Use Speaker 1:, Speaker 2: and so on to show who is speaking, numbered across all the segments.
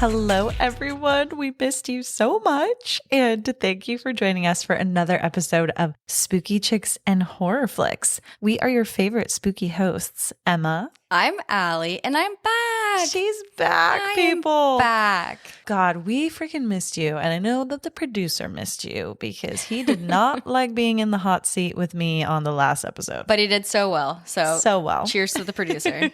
Speaker 1: Hello, everyone. We missed you so much. And thank you for joining us for another episode of Spooky Chicks and Horror Flicks. We are your favorite spooky hosts, Emma.
Speaker 2: I'm Allie, and I'm back.
Speaker 1: She's back, people.
Speaker 2: Back.
Speaker 1: God, we freaking missed you. And I know that the producer missed you because he did not like being in the hot seat with me on the last episode.
Speaker 2: But he did so well. So
Speaker 1: well.
Speaker 2: Cheers to the producer.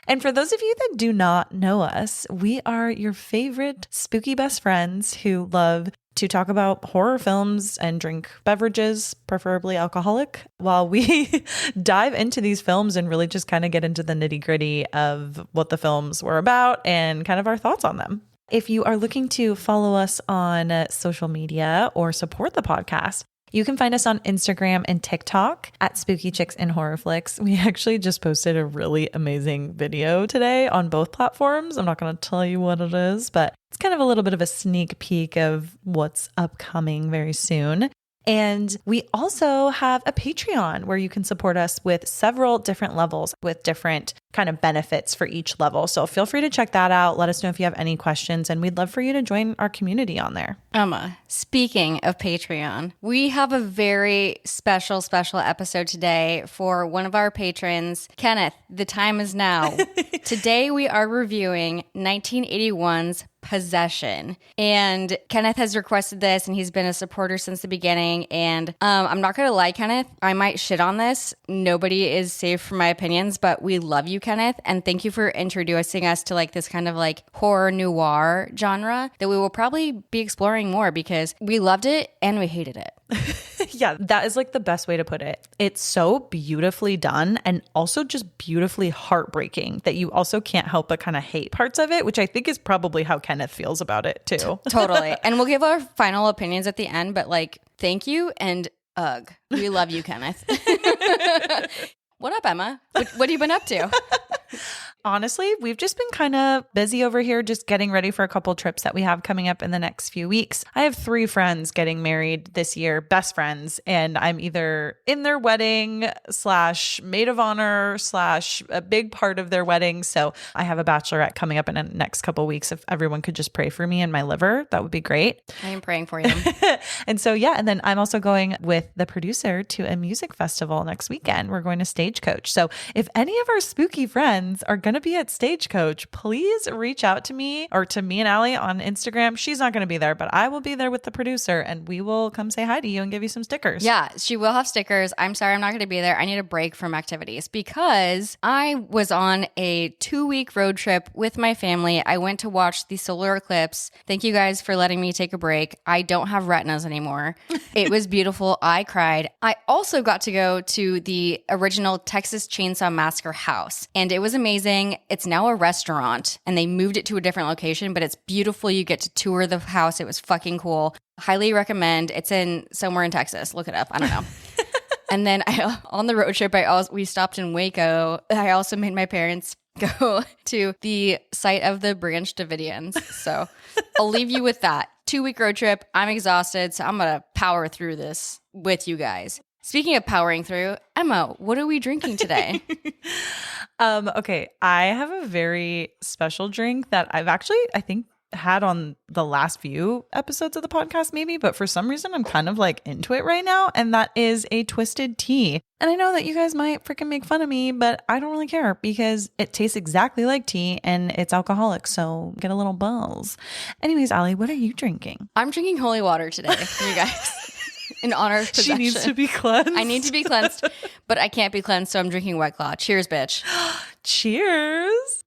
Speaker 1: And for those of you that do not know us, we are your favorite spooky best friends who love to talk about horror films and drink beverages, preferably alcoholic, while we dive into these films and really just kind of get into the nitty-gritty of what the films were about and kind of our thoughts on them. If you are looking to follow us on social media or support the podcast, you can find us on Instagram and TikTok at Spooky Chicks and Horror Flicks. We actually just posted a really amazing video today on both platforms. I'm not going to tell you what it is, but it's kind of a little bit of a sneak peek of what's upcoming very soon. And we also have a Patreon where you can support us with several different levels with different kind of benefits for each level. So feel free to check that out. Let us know if you have any questions, and we'd love for you to join our community on there.
Speaker 2: Emma, speaking of Patreon, we have a very special episode today for one of our patrons, Kenneth. The time is now. Today we are reviewing 1981's Possession. And Kenneth has requested this, and he's been a supporter since the beginning. And I'm not going to lie, Kenneth, I might shit on this. Nobody is safe from my opinions, but we love you, Kenneth. And thank you for introducing us to like this kind of like horror noir genre that we will probably be exploring more because we loved it and we hated it.
Speaker 1: Yeah, that is like the best way to put it. It's so beautifully done and also just beautifully heartbreaking that you also can't help but kind of hate parts of it, which I think is probably how Kenneth feels about it too.
Speaker 2: Totally. And we'll give our final opinions at the end, but like, thank you and ugh. We love you, Kenneth. What up, Emma? What have you been up to?
Speaker 1: Honestly, we've just been kind of busy over here just getting ready for a couple trips that we have coming up in the next few weeks. I have 3 friends getting married this year, best friends, and I'm either in their wedding / maid of honor / a big part of their wedding. So I have a bachelorette coming up in the next couple weeks. If everyone could just pray for me and my liver, that would be great.
Speaker 2: I am praying for you.
Speaker 1: And so, yeah, and then I'm also going with the producer to a music festival next weekend. We're going to Stagecoach. So if any of our spooky friends are going to be at Stagecoach, please reach out to me or to me and Allie on Instagram. She's not going to be there, but I will be there with the producer and we will come say hi to you and give you some stickers.
Speaker 2: Yeah, she will have stickers. I'm sorry I'm not going to be there. I need a break from activities because I was on a 2-week road trip with my family. I went to watch the solar eclipse. Thank you guys for letting me take a break. I don't have retinas anymore. It was beautiful. I cried. I also got to go to the original Texas Chainsaw Massacre house, and it was amazing. It's now a restaurant, and they moved it to a different location, but it's beautiful. You get to tour the house. It was fucking cool. Highly recommend. It's in somewhere in Texas. Look it up. I don't know. And then on the road trip, we stopped in Waco. I also made my parents go to the site of the Branch Davidians. So I'll leave you with that. 2-week road trip. I'm exhausted, so I'm going to power through this with you guys. Speaking of powering through, Emma, what are we drinking today?
Speaker 1: Okay, I have a very special drink that I've actually, I think, had on the last few episodes of the podcast maybe, but for some reason I'm kind of like into it right now, and that is a twisted tea. And I know that you guys might freaking make fun of me, but I don't really care because it tastes exactly like tea and it's alcoholic, so get a little buzz. Anyways, Allie, what are you drinking?
Speaker 2: I'm drinking holy water today, you guys. In honor of Possession.
Speaker 1: She needs to be cleansed.
Speaker 2: I need to be cleansed, but I can't be cleansed, so I'm drinking White Claw. Cheers, bitch.
Speaker 1: Cheers.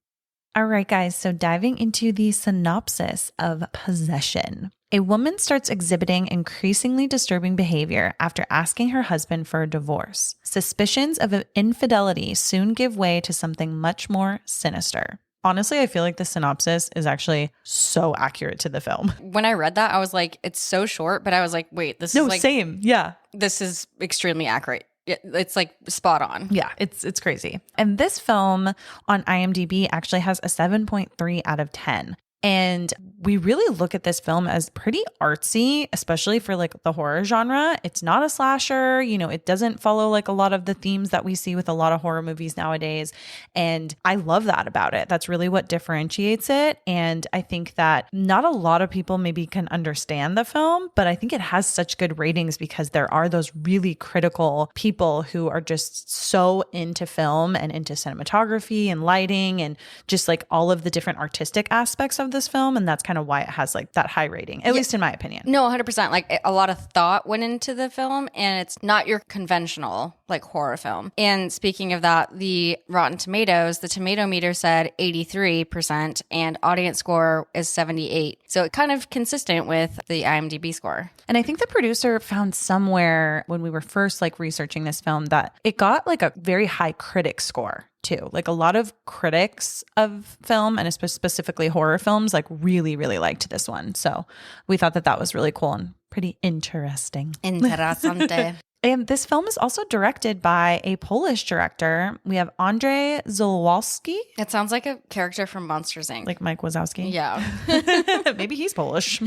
Speaker 1: All right, guys. So diving into the synopsis of Possession. A woman starts exhibiting increasingly disturbing behavior after asking her husband for a divorce. Suspicions of infidelity soon give way to something much more sinister. Honestly, I feel like the synopsis is actually so accurate to the film.
Speaker 2: When I read that, I was like, it's so short, but I was like, wait, this is like...
Speaker 1: same. Yeah.
Speaker 2: This is extremely accurate. It's like spot on.
Speaker 1: Yeah, it's crazy. And this film on IMDb actually has a 7.3 out of 10. And we really look at this film as pretty artsy, especially for like the horror genre. It's not a slasher, you know, it doesn't follow like a lot of the themes that we see with a lot of horror movies nowadays. And I love that about it. That's really what differentiates it. And I think that not a lot of people maybe can understand the film, but I think it has such good ratings because there are those really critical people who are just so into film and into cinematography and lighting and just like all of the different artistic aspects of this film. And that's kind of why it has like that high rating, at least in my opinion.
Speaker 2: No, 100%. Like a lot of thought went into the film, and it's not your conventional like horror film. And speaking of that, the Rotten Tomatoes, the tomato meter said 83% and audience score is 78. So it kind of consistent with the IMDb score.
Speaker 1: And I think the producer found somewhere when we were first like researching this film that it got like a very high critic score too. Like a lot of critics of film and specifically horror films like really, really liked this one. So we thought that that was really cool and pretty interesting.
Speaker 2: Interessante.
Speaker 1: And this film is also directed by a Polish director. We have Andrzej Zolwalski.
Speaker 2: It sounds like a character from Monsters, Inc.
Speaker 1: Like Mike Wazowski.
Speaker 2: Yeah.
Speaker 1: Maybe he's Polish.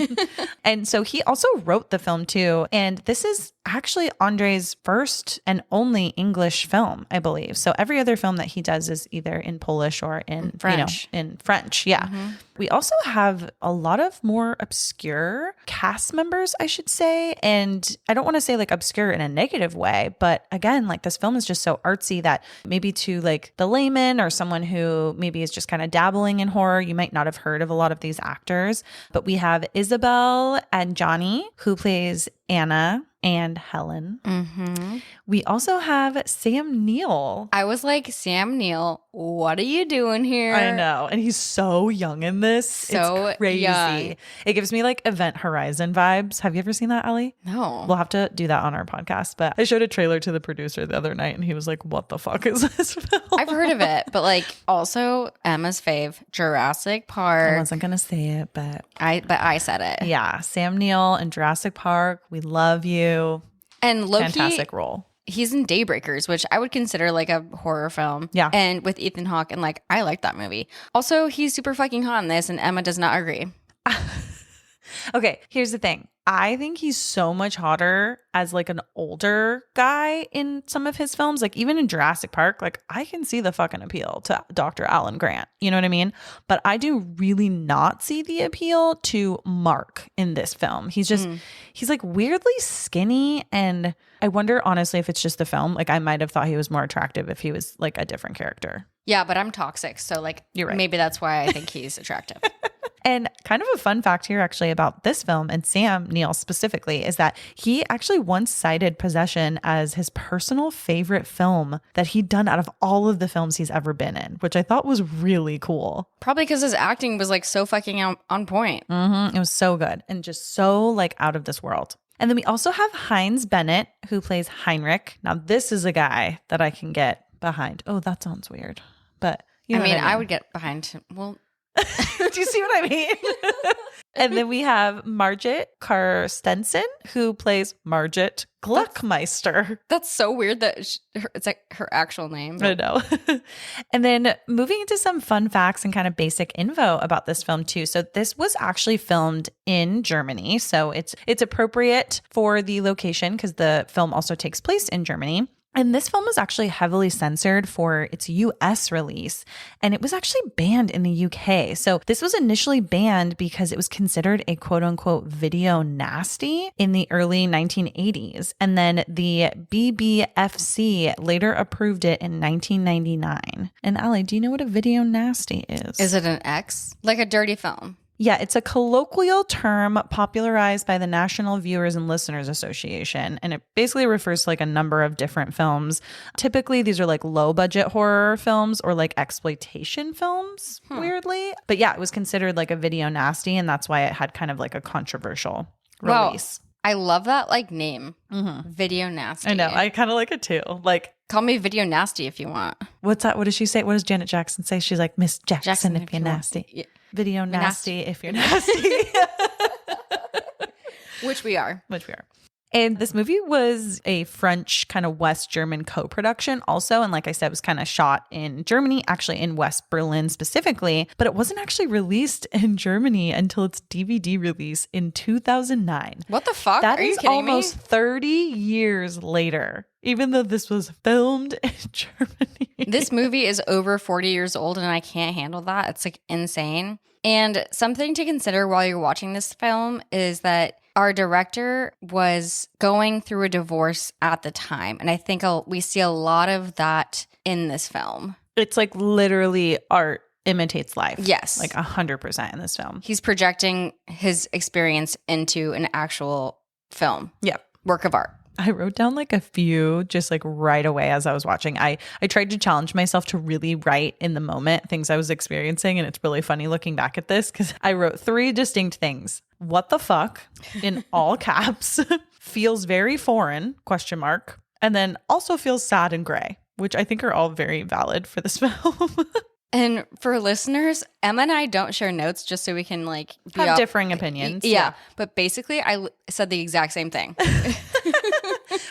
Speaker 1: And so he also wrote the film too. And this is actually Andrzej's first and only English film, I believe. So every other film that he does is either in Polish or in French. In French, yeah. Mm-hmm. We also have a lot of more obscure cast members, I should say. And I don't want to say like obscure in a negative way, but again, like this film is just so artsy that maybe to like the layman or someone who maybe is just kind of dabbling in horror, you might not have heard of a lot of these actors. But we have Isabel Adjani, who plays Anna and Helen. Mm-hmm. We also have Sam Neill.
Speaker 2: I was like, Sam Neill, what are you doing here?
Speaker 1: I know. And he's so young in this.
Speaker 2: So
Speaker 1: it's crazy.
Speaker 2: Young.
Speaker 1: It gives me like Event Horizon vibes. Have you ever seen that, Ellie?
Speaker 2: No.
Speaker 1: We'll have to do that on our podcast. But I showed a trailer to the producer the other night and he was like, what the fuck is this film?
Speaker 2: I've heard of it. But like also Emma's fave, Jurassic Park.
Speaker 1: I wasn't going to say it, but
Speaker 2: I said it.
Speaker 1: Yeah. Sam Neill in Jurassic Park. We love you.
Speaker 2: And low-key,
Speaker 1: fantastic role.
Speaker 2: He's in Daybreakers, which I would consider like a horror film.
Speaker 1: Yeah.
Speaker 2: And with Ethan Hawke, and like I like that movie. Also, he's super fucking hot in this, and Emma does not agree.
Speaker 1: Okay, here's the thing. I think he's so much hotter as like an older guy in some of his films. Like even in Jurassic Park, like I can see the fucking appeal to Dr. Alan Grant. You know what I mean? But I do really not see the appeal to Mark in this film. He's just, he's like weirdly skinny. And I wonder honestly if it's just the film. Like I might have thought he was more attractive if he was like a different character.
Speaker 2: Yeah, but I'm toxic. So like,
Speaker 1: you're right.
Speaker 2: Maybe that's why I think he's attractive.
Speaker 1: And kind of a fun fact here actually about this film and Sam Neill specifically is that he actually once cited Possession as his personal favorite film that he'd done out of all of the films he's ever been in, which I thought was really cool.
Speaker 2: Probably because his acting was like so fucking on point.
Speaker 1: Mm-hmm. It was so good and just so like out of this world. And then we also have Heinz Bennett, who plays Heinrich. Now this is a guy that I can get behind. Oh, that sounds weird. But you know
Speaker 2: I mean, I would get behind him. Well,
Speaker 1: do you see what I mean? And then we have Margit Karstensen, who plays Margit Gluckmeister.
Speaker 2: That's so weird that it's like her actual name.
Speaker 1: I know. And then moving into some fun facts and kind of basic info about this film too. So this was actually filmed in Germany. So it's appropriate for the location because the film also takes place in Germany. And this film was actually heavily censored for its US release, and it was actually banned in the UK. So this was initially banned because it was considered a quote unquote video nasty in the early 1980s. And then the BBFC later approved it in 1999. And Allie, do you know what a video nasty is?
Speaker 2: Is it an X? Like a dirty film?
Speaker 1: Yeah, it's a colloquial term popularized by the National Viewers and Listeners Association, and it basically refers to like a number of different films. Typically, these are like low-budget horror films or like exploitation films, weirdly. But yeah, it was considered like a video nasty, and that's why it had kind of like a controversial release.
Speaker 2: Wow. I love that like name, Video Nasty.
Speaker 1: I know, I kind of like it too. Like,
Speaker 2: call me Video Nasty if you want.
Speaker 1: What's that? What does she say? What does Janet Jackson say? She's like, Miss Jackson if you're nasty. Yeah. Video nasty if you're nasty.
Speaker 2: Which we are.
Speaker 1: Which we are. And this movie was a French kind of West German co-production also. And like I said, it was kind of shot in Germany, actually in West Berlin specifically, but it wasn't actually released in Germany until its DVD release in 2009.
Speaker 2: What the fuck?
Speaker 1: That
Speaker 2: Are you
Speaker 1: is
Speaker 2: kidding
Speaker 1: almost
Speaker 2: me?
Speaker 1: 30 years later, even though this was filmed in Germany.
Speaker 2: This movie is over 40 years old and I can't handle that. It's like insane. And something to consider while you're watching this film is that our director was going through a divorce at the time. And I think we see a lot of that in this film.
Speaker 1: It's like literally art imitates life.
Speaker 2: Yes.
Speaker 1: Like 100% in this film.
Speaker 2: He's projecting his experience into an actual film.
Speaker 1: Yep.
Speaker 2: Work of art.
Speaker 1: I wrote down like a few just like right away as I was watching. I tried to challenge myself to really write in the moment things I was experiencing. And it's really funny looking back at this because I wrote 3 distinct things. What the fuck in all caps, feels very foreign, ? And then also feels sad and gray, which I think are all very valid for this film.
Speaker 2: And for listeners, Emma and I don't share notes just so we can like
Speaker 1: have differing opinions.
Speaker 2: Yeah. But basically I said the exact same thing.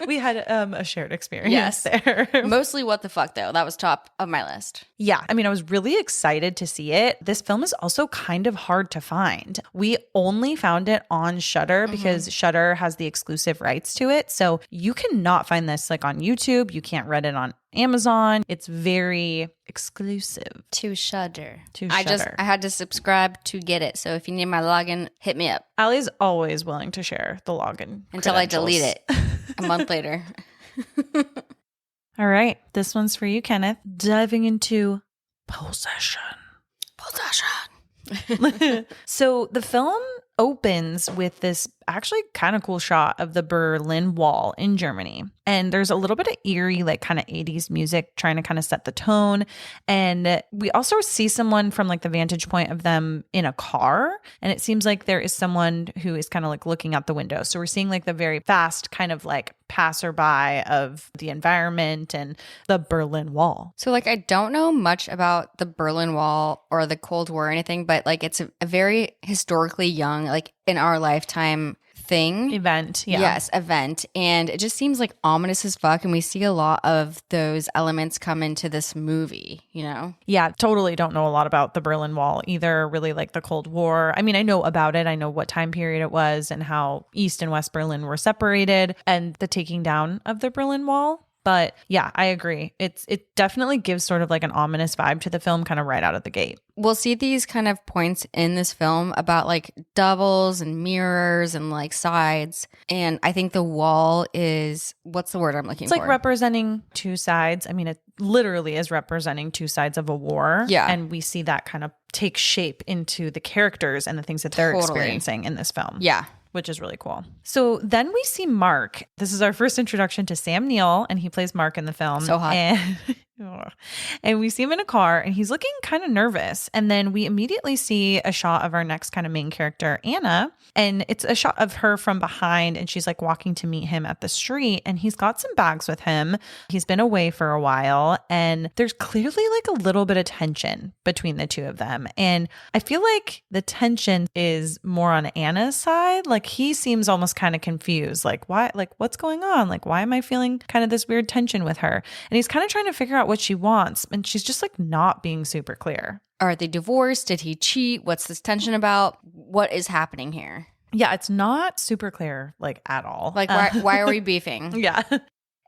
Speaker 1: We had a shared experience there.
Speaker 2: Mostly what the fuck though. That was top of my list.
Speaker 1: Yeah. I mean, I was really excited to see it. This film is also kind of hard to find. We only found it on Shudder because Shudder has the exclusive rights to it. So you cannot find this like on YouTube. You can't rent it on Amazon. It's very exclusive.
Speaker 2: To Shudder.
Speaker 1: I
Speaker 2: I had to subscribe to get it. So if you need my login, hit me up.
Speaker 1: Allie's always willing to share the login
Speaker 2: Until I delete it a month later.
Speaker 1: All right. This one's for you, Kenneth. Diving into Possession. So the film opens with this actually kind of cool shot of the Berlin Wall in Germany. And there's a little bit of eerie, like kind of 80s music trying to kind of set the tone. And we also see someone from like the vantage point of them in a car. And it seems like there is someone who is kind of like looking out the window. So we're seeing like the very fast kind of like passerby of the environment and the Berlin Wall.
Speaker 2: So like I don't know much about the Berlin Wall or the Cold War or anything, but like it's a very historically young, like in our lifetime
Speaker 1: event.
Speaker 2: Yes, event. And it just seems like ominous as fuck. And we see a lot of those elements come into this movie, you know?
Speaker 1: Yeah, totally don't know a lot about the Berlin Wall either, really like the Cold War. I mean, I know about it. I know what time period it was and how East and West Berlin were separated and the taking down of the Berlin Wall. But yeah, I agree. It definitely gives sort of like an ominous vibe to the film kind of right out of the gate.
Speaker 2: We'll see these kind of points in this film about like doubles and mirrors and like sides. And I think the wall is, what's the word I'm looking for?
Speaker 1: It's like representing two sides. I mean, it literally is representing two sides of a war.
Speaker 2: Yeah.
Speaker 1: And we see that kind of take shape into the characters and the things that they're experiencing in this film.
Speaker 2: Yeah.
Speaker 1: Which is really cool. So then we see Mark. This is our first introduction to Sam Neill, and he plays Mark in the film.
Speaker 2: So hot.
Speaker 1: And we see him in a car, and he's looking kind of nervous. And then we immediately see a shot of our next kind of main character, Anna. And it's a shot of her from behind, and she's like walking to meet him at the street. And he's got some bags with him. He's been away for a while, and there's clearly like a little bit of tension between the two of them. And I feel like the tension is more on Anna's side. Like he seems almost kind of confused. Like, why? Like, what's going on? Like, why am I feeling kind of this weird tension with her? And he's kind of trying to figure out what she wants. And she's just like not being super clear.
Speaker 2: Are they divorced? Did he cheat? What's this tension about? What is happening here?
Speaker 1: Yeah, it's not super clear, like at all.
Speaker 2: Like, why are we beefing?
Speaker 1: Yeah.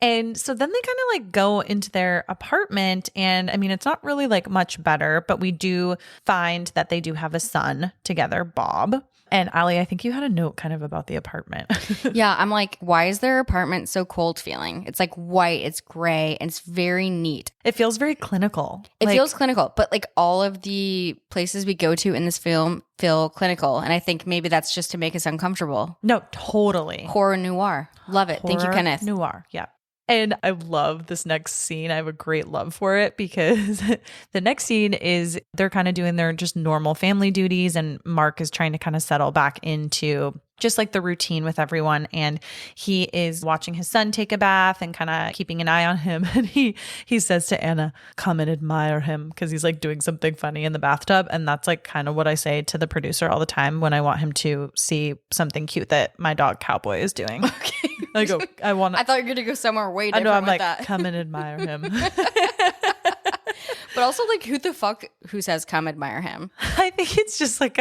Speaker 1: And so then they kind of like go into their apartment. And I mean, it's not really like much better, but we do find that they do have a son together, Bob. And Allie, I think you had a note kind of about the apartment.
Speaker 2: Yeah, I'm like, why is their apartment so cold feeling? It's like white, it's gray, and it's very neat.
Speaker 1: It feels very clinical.
Speaker 2: It feels clinical, but like all of the places we go to in this film feel clinical. And I think maybe that's just to make us uncomfortable.
Speaker 1: No, totally.
Speaker 2: Horror noir. Love it. Thank you, Kenneth.
Speaker 1: Noir, yeah. And I love this next scene. I have a great love for it because the next scene is they're kind of doing their just normal family duties. And Mark is trying to kind of settle back into just like the routine with everyone. And he is watching his son take a bath and kind of keeping an eye on him. And he says to Anna, come and admire him, because he's like doing something funny in the bathtub. And that's like kind of what I say to the producer all the time when I want him to see something cute that my dog Cowboy is doing.
Speaker 2: Okay.
Speaker 1: I go, I want
Speaker 2: I thought you were going to go somewhere way
Speaker 1: I
Speaker 2: different
Speaker 1: know, I'm
Speaker 2: with
Speaker 1: like,
Speaker 2: that.
Speaker 1: come and admire him.
Speaker 2: But also, like, who the fuck who says come admire him?
Speaker 1: I think it's just like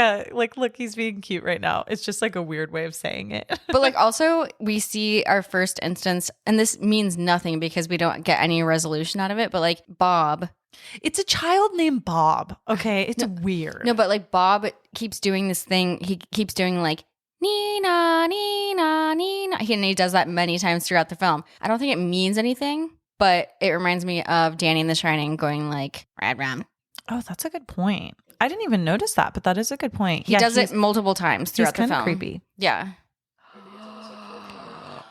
Speaker 1: look, he's being cute right now. It's just like a weird way of saying it.
Speaker 2: But like also we see our first instance, and this means nothing because we don't get any resolution out of it, but like Bob.
Speaker 1: It's a child named Bob. Okay. It's weird.
Speaker 2: No, but like Bob keeps doing this thing. He keeps doing like Nina, Nina, Nina. And he does that many times throughout the film. I don't think it means anything, but it reminds me of Danny in The Shining going like, Rad Ram.
Speaker 1: Oh, that's a good point. I didn't even notice that, but that is a good point.
Speaker 2: He does it multiple times throughout the film.
Speaker 1: He's kind of creepy.
Speaker 2: Yeah.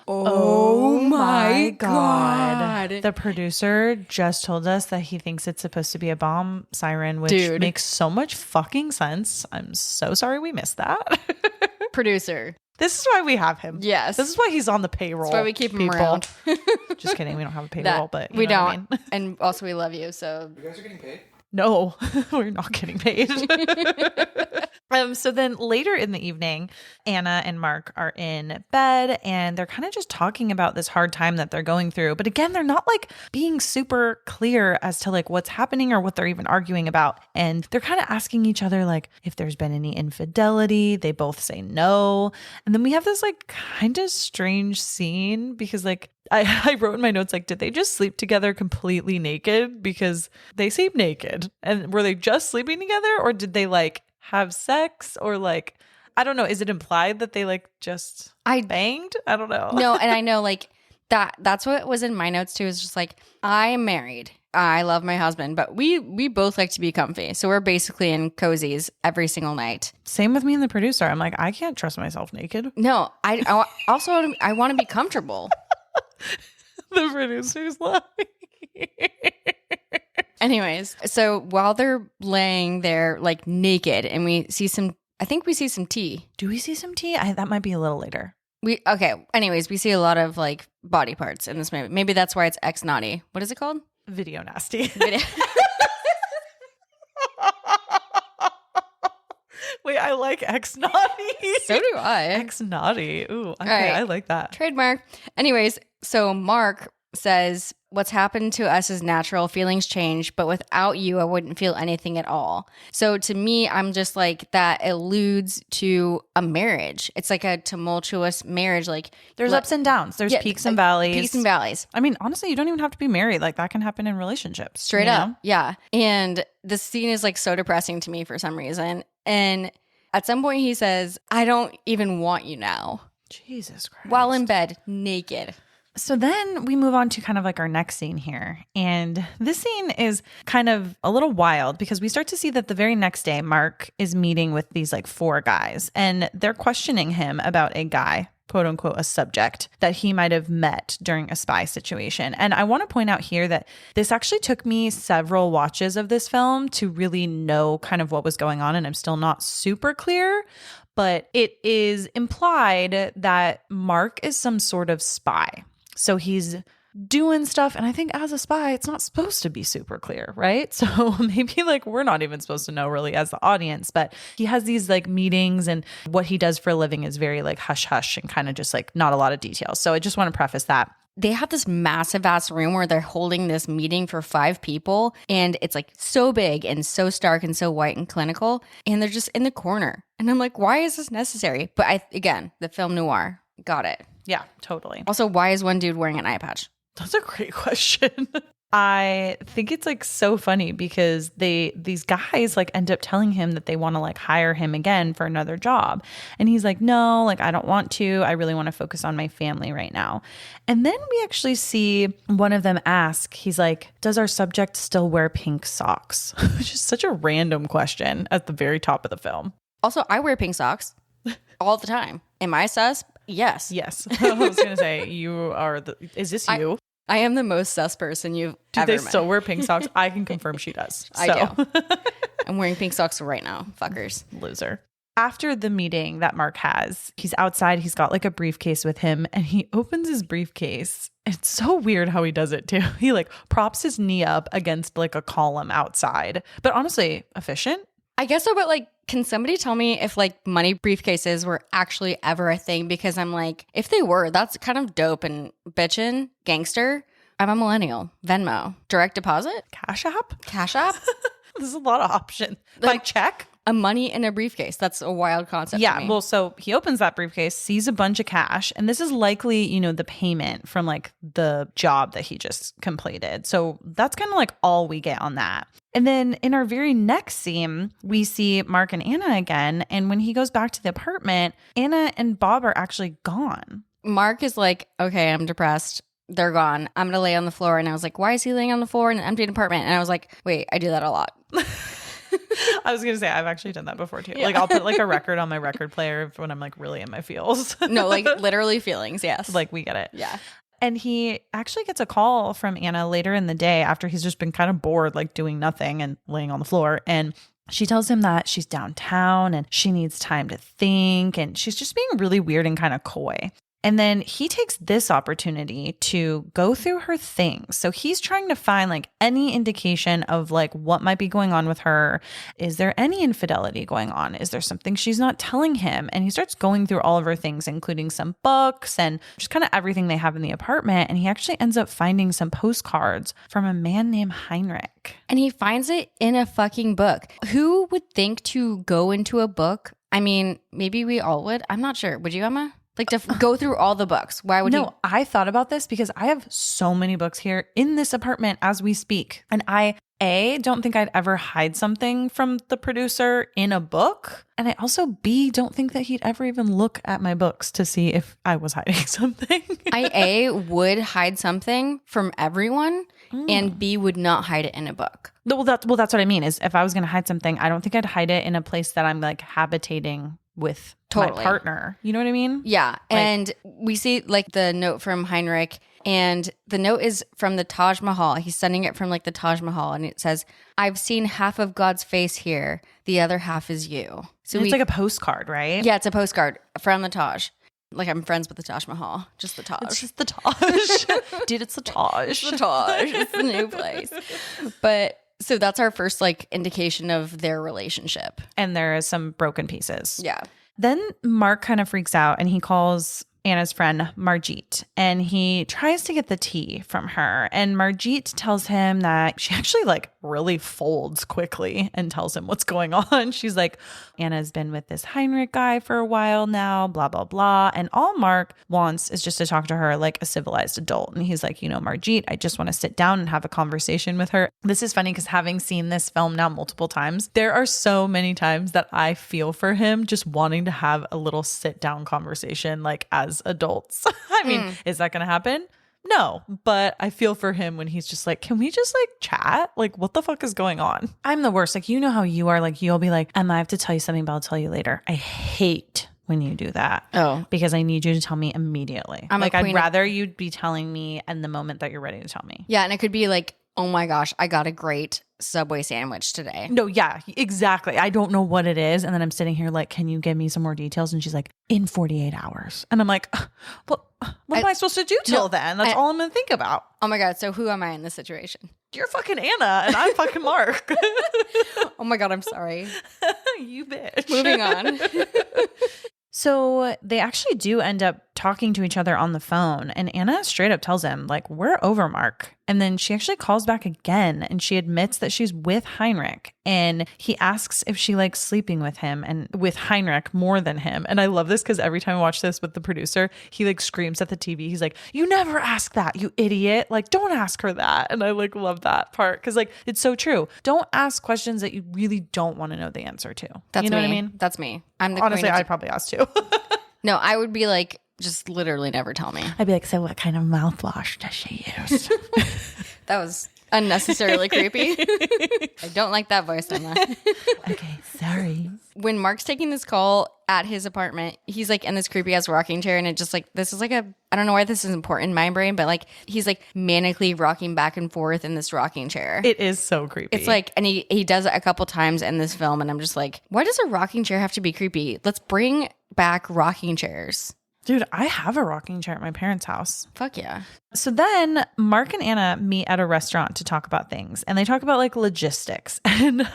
Speaker 1: Oh my God. The producer just told us that he thinks it's supposed to be a bomb siren, which makes so much fucking sense. I'm so sorry we missed that.
Speaker 2: Producer.
Speaker 1: This is why we have him.
Speaker 2: Yes.
Speaker 1: This is why he's on the payroll.
Speaker 2: That's why we keep him around.
Speaker 1: Just kidding. We don't have a payroll, but
Speaker 2: we don't.
Speaker 1: What I mean.
Speaker 2: And also we love you. So
Speaker 3: You guys are getting paid?
Speaker 1: No, we're not getting paid. So then later in the evening, Anna and Mark are in bed and they're kind of just talking about this hard time that they're going through. But again, they're not like being super clear as to like what's happening or what they're even arguing about. And they're kind of asking each other like if there's been any infidelity. They both say no. And then we have this like kind of strange scene because like I wrote in my notes, like, did they just sleep together completely naked? Because they seem naked. And were they just sleeping together or did they like have sex or like, I don't know. Is it implied that they like just banged? I don't know.
Speaker 2: No, and I know like that's what was in my notes too, is just like, I'm married. I love my husband, but we both like to be comfy. So we're basically in cozies every single night.
Speaker 1: Same with me and the producer. I'm like, I can't trust myself naked.
Speaker 2: No, I also I want to be comfortable.
Speaker 1: The producer's laughing.
Speaker 2: Anyways, so while they're laying there like naked and we see some, I think we see some tea.
Speaker 1: Do we see some tea? That might be a little later.
Speaker 2: Anyways, we see a lot of like body parts in this movie. Maybe that's why it's X naughty. What is it called?
Speaker 1: Video nasty. Wait, I like X naughty.
Speaker 2: So do I.
Speaker 1: X naughty. Ooh, okay,
Speaker 2: right.
Speaker 1: I like that.
Speaker 2: Trademark. Anyways, so Mark says, what's happened to us is natural. Feelings change, but without you, I wouldn't feel anything at all. So to me, I'm just like, that alludes to a marriage. It's like a tumultuous marriage. Like
Speaker 1: there's ups and downs. There's peaks and valleys.
Speaker 2: Peaks and valleys.
Speaker 1: I mean, honestly, you don't even have to be married. Like that can happen in relationships.
Speaker 2: Straight up. Yeah. And the scene is like so depressing to me for some reason. And at some point he says, I don't even want you now.
Speaker 1: Jesus Christ.
Speaker 2: While in bed, naked.
Speaker 1: So then we move on to kind of like our next scene here. And this scene is kind of a little wild because we start to see that the very next day, Mark is meeting with these like 4 guys and they're questioning him about a guy, quote unquote, a subject that he might have met during a spy situation. And I want to point out here that this actually took me several watches of this film to really know kind of what was going on. And I'm still not super clear, but it is implied that Mark is some sort of spy. So he's doing stuff. And I think as a spy, it's not supposed to be super clear, right? So maybe like we're not even supposed to know really as the audience, but he has these like meetings and what he does for a living is very like hush hush and kind of just like not a lot of details. So I just want to preface that.
Speaker 2: They have this massive ass room where they're holding this meeting for 5 people. And it's like so big and so stark and so white and clinical. And they're just in the corner. And I'm like, why is this necessary? But again, the film noir. Got it.
Speaker 1: Yeah, totally.
Speaker 2: Also, why is one dude wearing an eye patch?
Speaker 1: That's a great question. I think it's like so funny because these guys like end up telling him that they want to like hire him again for another job. And he's like, no, like I don't want to. I really want to focus on my family right now. And then we actually see one of them ask, he's like, does our subject still wear pink socks? Which is such a random question at the very top of the film.
Speaker 2: Also, I wear pink socks all the time. Am I sus? Yes.
Speaker 1: Yes. I was going to say, is this you?
Speaker 2: I am the most sus person you've ever met.
Speaker 1: Do they still wear pink socks? I can confirm she does.
Speaker 2: I do. I'm wearing pink socks right now, fuckers.
Speaker 1: Loser. After the meeting that Mark has, he's outside. He's got like a briefcase with him and he opens his briefcase. It's so weird how he does it too. He like props his knee up against like a column outside. But honestly, efficient.
Speaker 2: I guess so, but like, Can somebody tell me if like money briefcases were actually ever a thing? Because I'm like, if they were, that's kind of dope and bitchin', gangster. I'm a millennial. Venmo, direct deposit,
Speaker 1: Cash App?
Speaker 2: Cash App.
Speaker 1: There's a lot of options. By check?
Speaker 2: A money in a briefcase. That's a wild concept.
Speaker 1: Yeah.
Speaker 2: To me.
Speaker 1: Well, so he opens that briefcase, sees a bunch of cash, and this is likely, you know, the payment from like the job that he just completed. So that's kind of like all we get on that. And then in our very next scene, we see Mark and Anna again. And when he goes back to the apartment, Anna and Bob are actually gone.
Speaker 2: Mark is like, okay, I'm depressed. They're gone. I'm going to lay on the floor. And I was like, why is he laying on the floor in an empty apartment? And I was like, wait, I do that a lot.
Speaker 1: I was going to say, I've actually done that before too. Yeah. Like I'll put like a record on my record player when I'm like really in my feels.
Speaker 2: No, like literally feelings. Yes.
Speaker 1: Like we get it.
Speaker 2: Yeah.
Speaker 1: And he actually gets a call from Anna later in the day after he's just been kind of bored, like doing nothing and laying on the floor. And she tells him that she's downtown and she needs time to think. And she's just being really weird and kind of coy. And then he takes this opportunity to go through her things. So he's trying to find like any indication of like what might be going on with her. Is there any infidelity going on? Is there something she's not telling him? And he starts going through all of her things, including some books and just kind of everything they have in the apartment. And he actually ends up finding some postcards from a man named Heinrich.
Speaker 2: And he finds it in a fucking book. Who would think to go into a book? I mean, maybe we all would. I'm not sure. Would you, Emma? Like to go through all the books. Why would you?
Speaker 1: No, I thought about this because I have so many books here in this apartment as we speak. And I, don't think I'd ever hide something from the producer in a book. And I also, don't think that he'd ever even look at my books to see if I was hiding something.
Speaker 2: I, would hide something from everyone and B, would not hide it in a book.
Speaker 1: Well, that's what I mean is if I was going to hide something, I don't think I'd hide it in a place that I'm like habitating with my partner. You know what I mean?
Speaker 2: Yeah. And we see like the note from Heinrich, and the note is from the Taj Mahal. He's sending it from like the Taj Mahal, and it says, I've seen half of God's face here. The other half is you. So
Speaker 1: it's like a postcard, right?
Speaker 2: Yeah, it's a postcard from the Taj. Like I'm friends with the Taj Mahal. Just the Taj.
Speaker 1: It's just the Taj. Dude, it's the Taj.
Speaker 2: It's the Taj. It's the new place. But so that's our first like indication of their relationship.
Speaker 1: And there is some broken pieces.
Speaker 2: Yeah.
Speaker 1: Then Mark kind of freaks out and he calls Anna's friend Margit, and he tries to get the tea from her. And Margit tells him that she actually like really folds quickly and tells him what's going on. She's like, Anna's been with this Heinrich guy for a while now, blah, blah, blah. And all Mark wants is just to talk to her like a civilized adult. And he's like, you know, Margit, I just want to sit down and have a conversation with her. This is funny because having seen this film now multiple times, there are so many times that I feel for him just wanting to have a little sit down conversation like as adults. I mean, is that going to happen? No, but I feel for him when he's just like, can we just like chat? Like, what the fuck is going on? I'm the worst. Like, you know how you are. Like, you'll be like, Emma, I have to tell you something, but I'll tell you later. I hate when you do that.
Speaker 2: Oh.
Speaker 1: Because I need you to tell me immediately.
Speaker 2: I'm
Speaker 1: like, I'd rather you'd be telling me in the moment that you're ready to tell me.
Speaker 2: Yeah, and it could be like, oh my gosh, I got a great Subway sandwich today.
Speaker 1: No, yeah, exactly. I don't know what it is. And then I'm sitting here like, can you give me some more details? And she's like, in 48 hours. And I'm like, well, what am I supposed to do till then? That's all I'm going to think about.
Speaker 2: Oh my God. So who am I in this situation?
Speaker 1: You're fucking Anna and I'm fucking Mark.
Speaker 2: Oh my God, I'm sorry.
Speaker 1: You bitch.
Speaker 2: Moving on.
Speaker 1: So they actually do end up talking to each other on the phone, and Anna straight up tells him, like, we're over, Mark. And then she actually calls back again, and she admits that she's with Heinrich, and he asks if she likes sleeping with him and with Heinrich more than him. And I love this because every time I watch this with the producer, he like screams at the TV. He's like, you never ask that, you idiot. Like, don't ask her that. And I like love that part because like it's so true. Don't ask questions that you really don't want to know the answer to.
Speaker 2: That's
Speaker 1: you know
Speaker 2: me.
Speaker 1: what I mean?
Speaker 2: That's me. I'm the
Speaker 1: Honestly,
Speaker 2: queen of
Speaker 1: I'd probably ask too.
Speaker 2: No, I would be like, just literally never tell me.
Speaker 1: I'd be like, so what kind of mouthwash does she use?
Speaker 2: That was unnecessarily creepy. I don't like that voice, Emma.
Speaker 1: Okay, sorry.
Speaker 2: When Mark's taking this call at his apartment, he's like in this creepy ass rocking chair, and it just like, this is like a, I don't know why this is important in my brain, but like he's like manically rocking back and forth in this rocking chair.
Speaker 1: It is so creepy.
Speaker 2: It's like, and he does it a couple times in this film, and I'm just like, why does a rocking chair have to be creepy? Let's bring back rocking chairs.
Speaker 1: Dude, I have a rocking chair at my parents' house.
Speaker 2: Fuck yeah.
Speaker 1: So then Mark and Anna meet at a restaurant to talk about things, and they talk about like logistics. And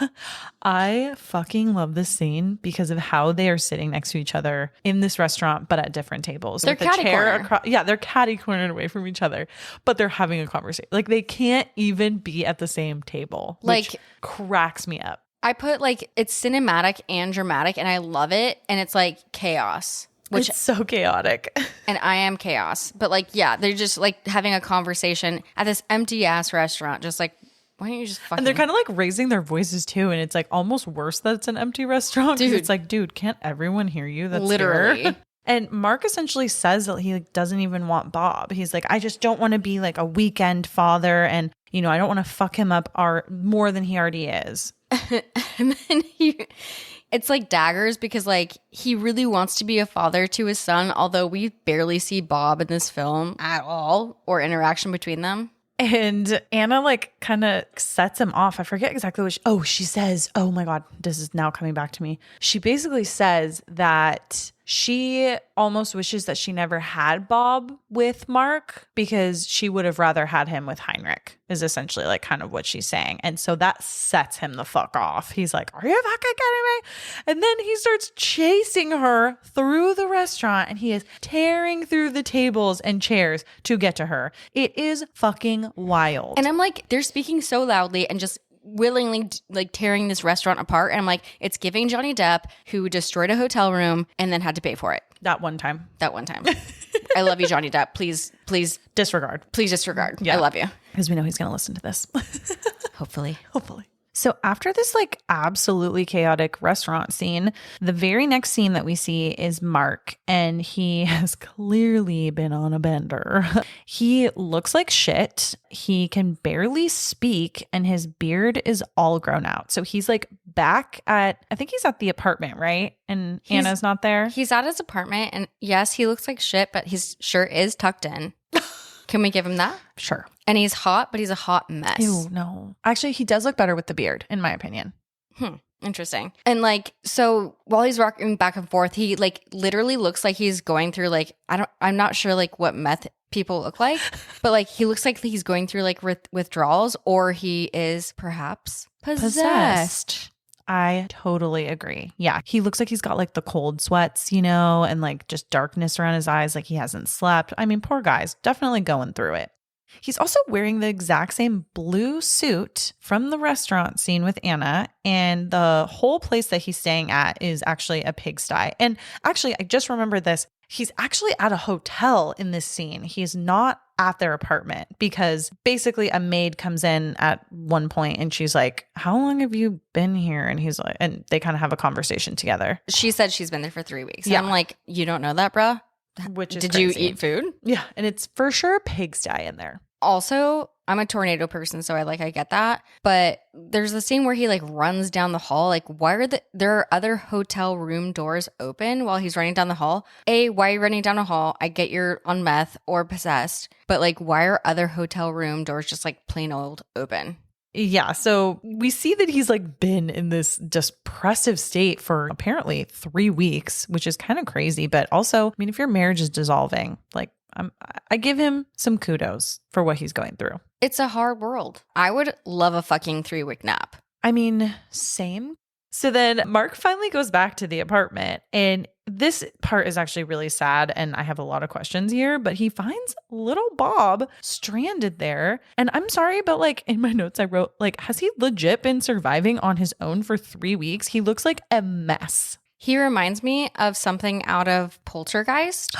Speaker 1: I fucking love this scene because of how they are sitting next to each other in this restaurant, but at different tables.
Speaker 2: They're catty corner.
Speaker 1: Yeah, they're catty cornered away from each other, but they're having a conversation. Like they can't even be at the same table, which
Speaker 2: like
Speaker 1: cracks me up.
Speaker 2: I put like it's cinematic and dramatic, and I love it. And it's like chaos. Which
Speaker 1: it's so chaotic.
Speaker 2: And I am chaos. But like, yeah, they're just like having a conversation at this empty ass restaurant. Just like, why don't you just fucking...
Speaker 1: And they're kind of like raising their voices too. And it's like almost worse that it's an empty restaurant. Dude. It's like, dude, can't everyone hear you? That's
Speaker 2: literally.
Speaker 1: Here? And Mark essentially says that he like, doesn't even want Bob. He's like, I just don't want to be like a weekend father. And, you know, I don't want to fuck him up more than he already is.
Speaker 2: And then it's like daggers because like he really wants to be a father to his son, although we barely see Bob in this film at all or interaction between them.
Speaker 1: And Anna like kind of sets him off. I forget exactly what she says, oh my God, this is now coming back to me. She basically says that she almost wishes that she never had Bob with Mark because she would have rather had him with Heinrich, is essentially like kind of what she's saying. And so that sets him the fuck off. He's like, are you fucking kidding me? And then he starts chasing her through the restaurant and he is tearing through the tables and chairs to get to her. It is fucking wild.
Speaker 2: And I'm like, they're speaking so loudly and just willingly like tearing this restaurant apart. And I'm like, it's giving Johnny Depp, who destroyed a hotel room and then had to pay for it.
Speaker 1: That one time.
Speaker 2: I love you, Johnny Depp. Please
Speaker 1: disregard.
Speaker 2: Please disregard. Yeah. I love you.
Speaker 1: Because we know he's going to listen to this.
Speaker 2: Hopefully.
Speaker 1: So after this like absolutely chaotic restaurant scene, the very next scene that we see is Mark, and he has clearly been on a bender. He looks like shit. He can barely speak and his beard is all grown out. So he's like back at, I think he's at the apartment, right? And Anna's not there.
Speaker 2: He's at his apartment and yes, he looks like shit, but his shirt is tucked in. Can we give him that?
Speaker 1: Sure.
Speaker 2: And he's hot, but he's a hot mess.
Speaker 1: Ew, no. Actually, he does look better with the beard, in my opinion.
Speaker 2: Interesting. And like, so while he's rocking back and forth, he like literally looks like he's going through like, I'm not sure like what meth people look like, but like he looks like he's going through like withdrawals, or he is perhaps possessed.
Speaker 1: I totally agree. Yeah. He looks like he's got like the cold sweats, you know, and like just darkness around his eyes, like he hasn't slept. I mean, poor guy's definitely going through it. He's also wearing the exact same blue suit from the restaurant scene with Anna, and the whole place that he's staying at is actually a pigsty. And actually, I just remembered this. He's actually at a hotel in this scene. He's not at their apartment because basically a maid comes in at one point and she's like, how long have you been here? And he's like, and they kind of have a conversation together.
Speaker 2: She said she's been there for 3 weeks. Yeah. I'm like, you don't know that, bruh?
Speaker 1: Which is
Speaker 2: Did
Speaker 1: crazy.
Speaker 2: you eat food?
Speaker 1: Yeah. And it's for sure a pigsty in there.
Speaker 2: Also, I'm a tornado person, so I get that. But there's a scene where he like runs down the hall. Like, why are there are other hotel room doors open while he's running down the hall? A, why are you running down a hall? I get you're on meth or possessed, but like, why are other hotel room doors just like plain old open?
Speaker 1: Yeah, so we see that he's like been in this depressive state for apparently 3 weeks, which is kind of crazy. But also, I mean, if your marriage is dissolving, like I give him some kudos for what he's going through.
Speaker 2: It's a hard world. I would love a fucking 3-week nap.
Speaker 1: I mean, same. So then Mark finally goes back to the apartment, and this part is actually really sad, and I have a lot of questions here, but he finds little Bob stranded there. And I'm sorry, but like in my notes, I wrote like, has he legit been surviving on his own for 3 weeks? He looks like a mess.
Speaker 2: He reminds me of something out of Poltergeist.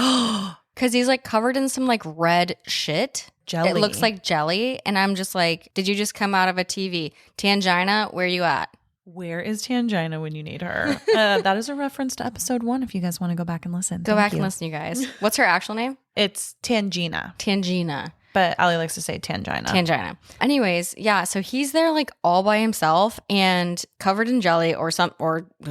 Speaker 2: Because he's like covered in some like red shit.
Speaker 1: Jelly.
Speaker 2: It looks like jelly. And I'm just like, did you just come out of a TV? Tangina, where you at?
Speaker 1: Where is Tangina when you need her? That is a reference to episode 1 if you guys want to go back and listen.
Speaker 2: Go back and listen, you guys. What's her actual name?
Speaker 1: It's Tangina.
Speaker 2: Tangina.
Speaker 1: but Allie likes to say tangina.
Speaker 2: Tangina. Anyways, yeah, so he's there like all by himself and covered in jelly or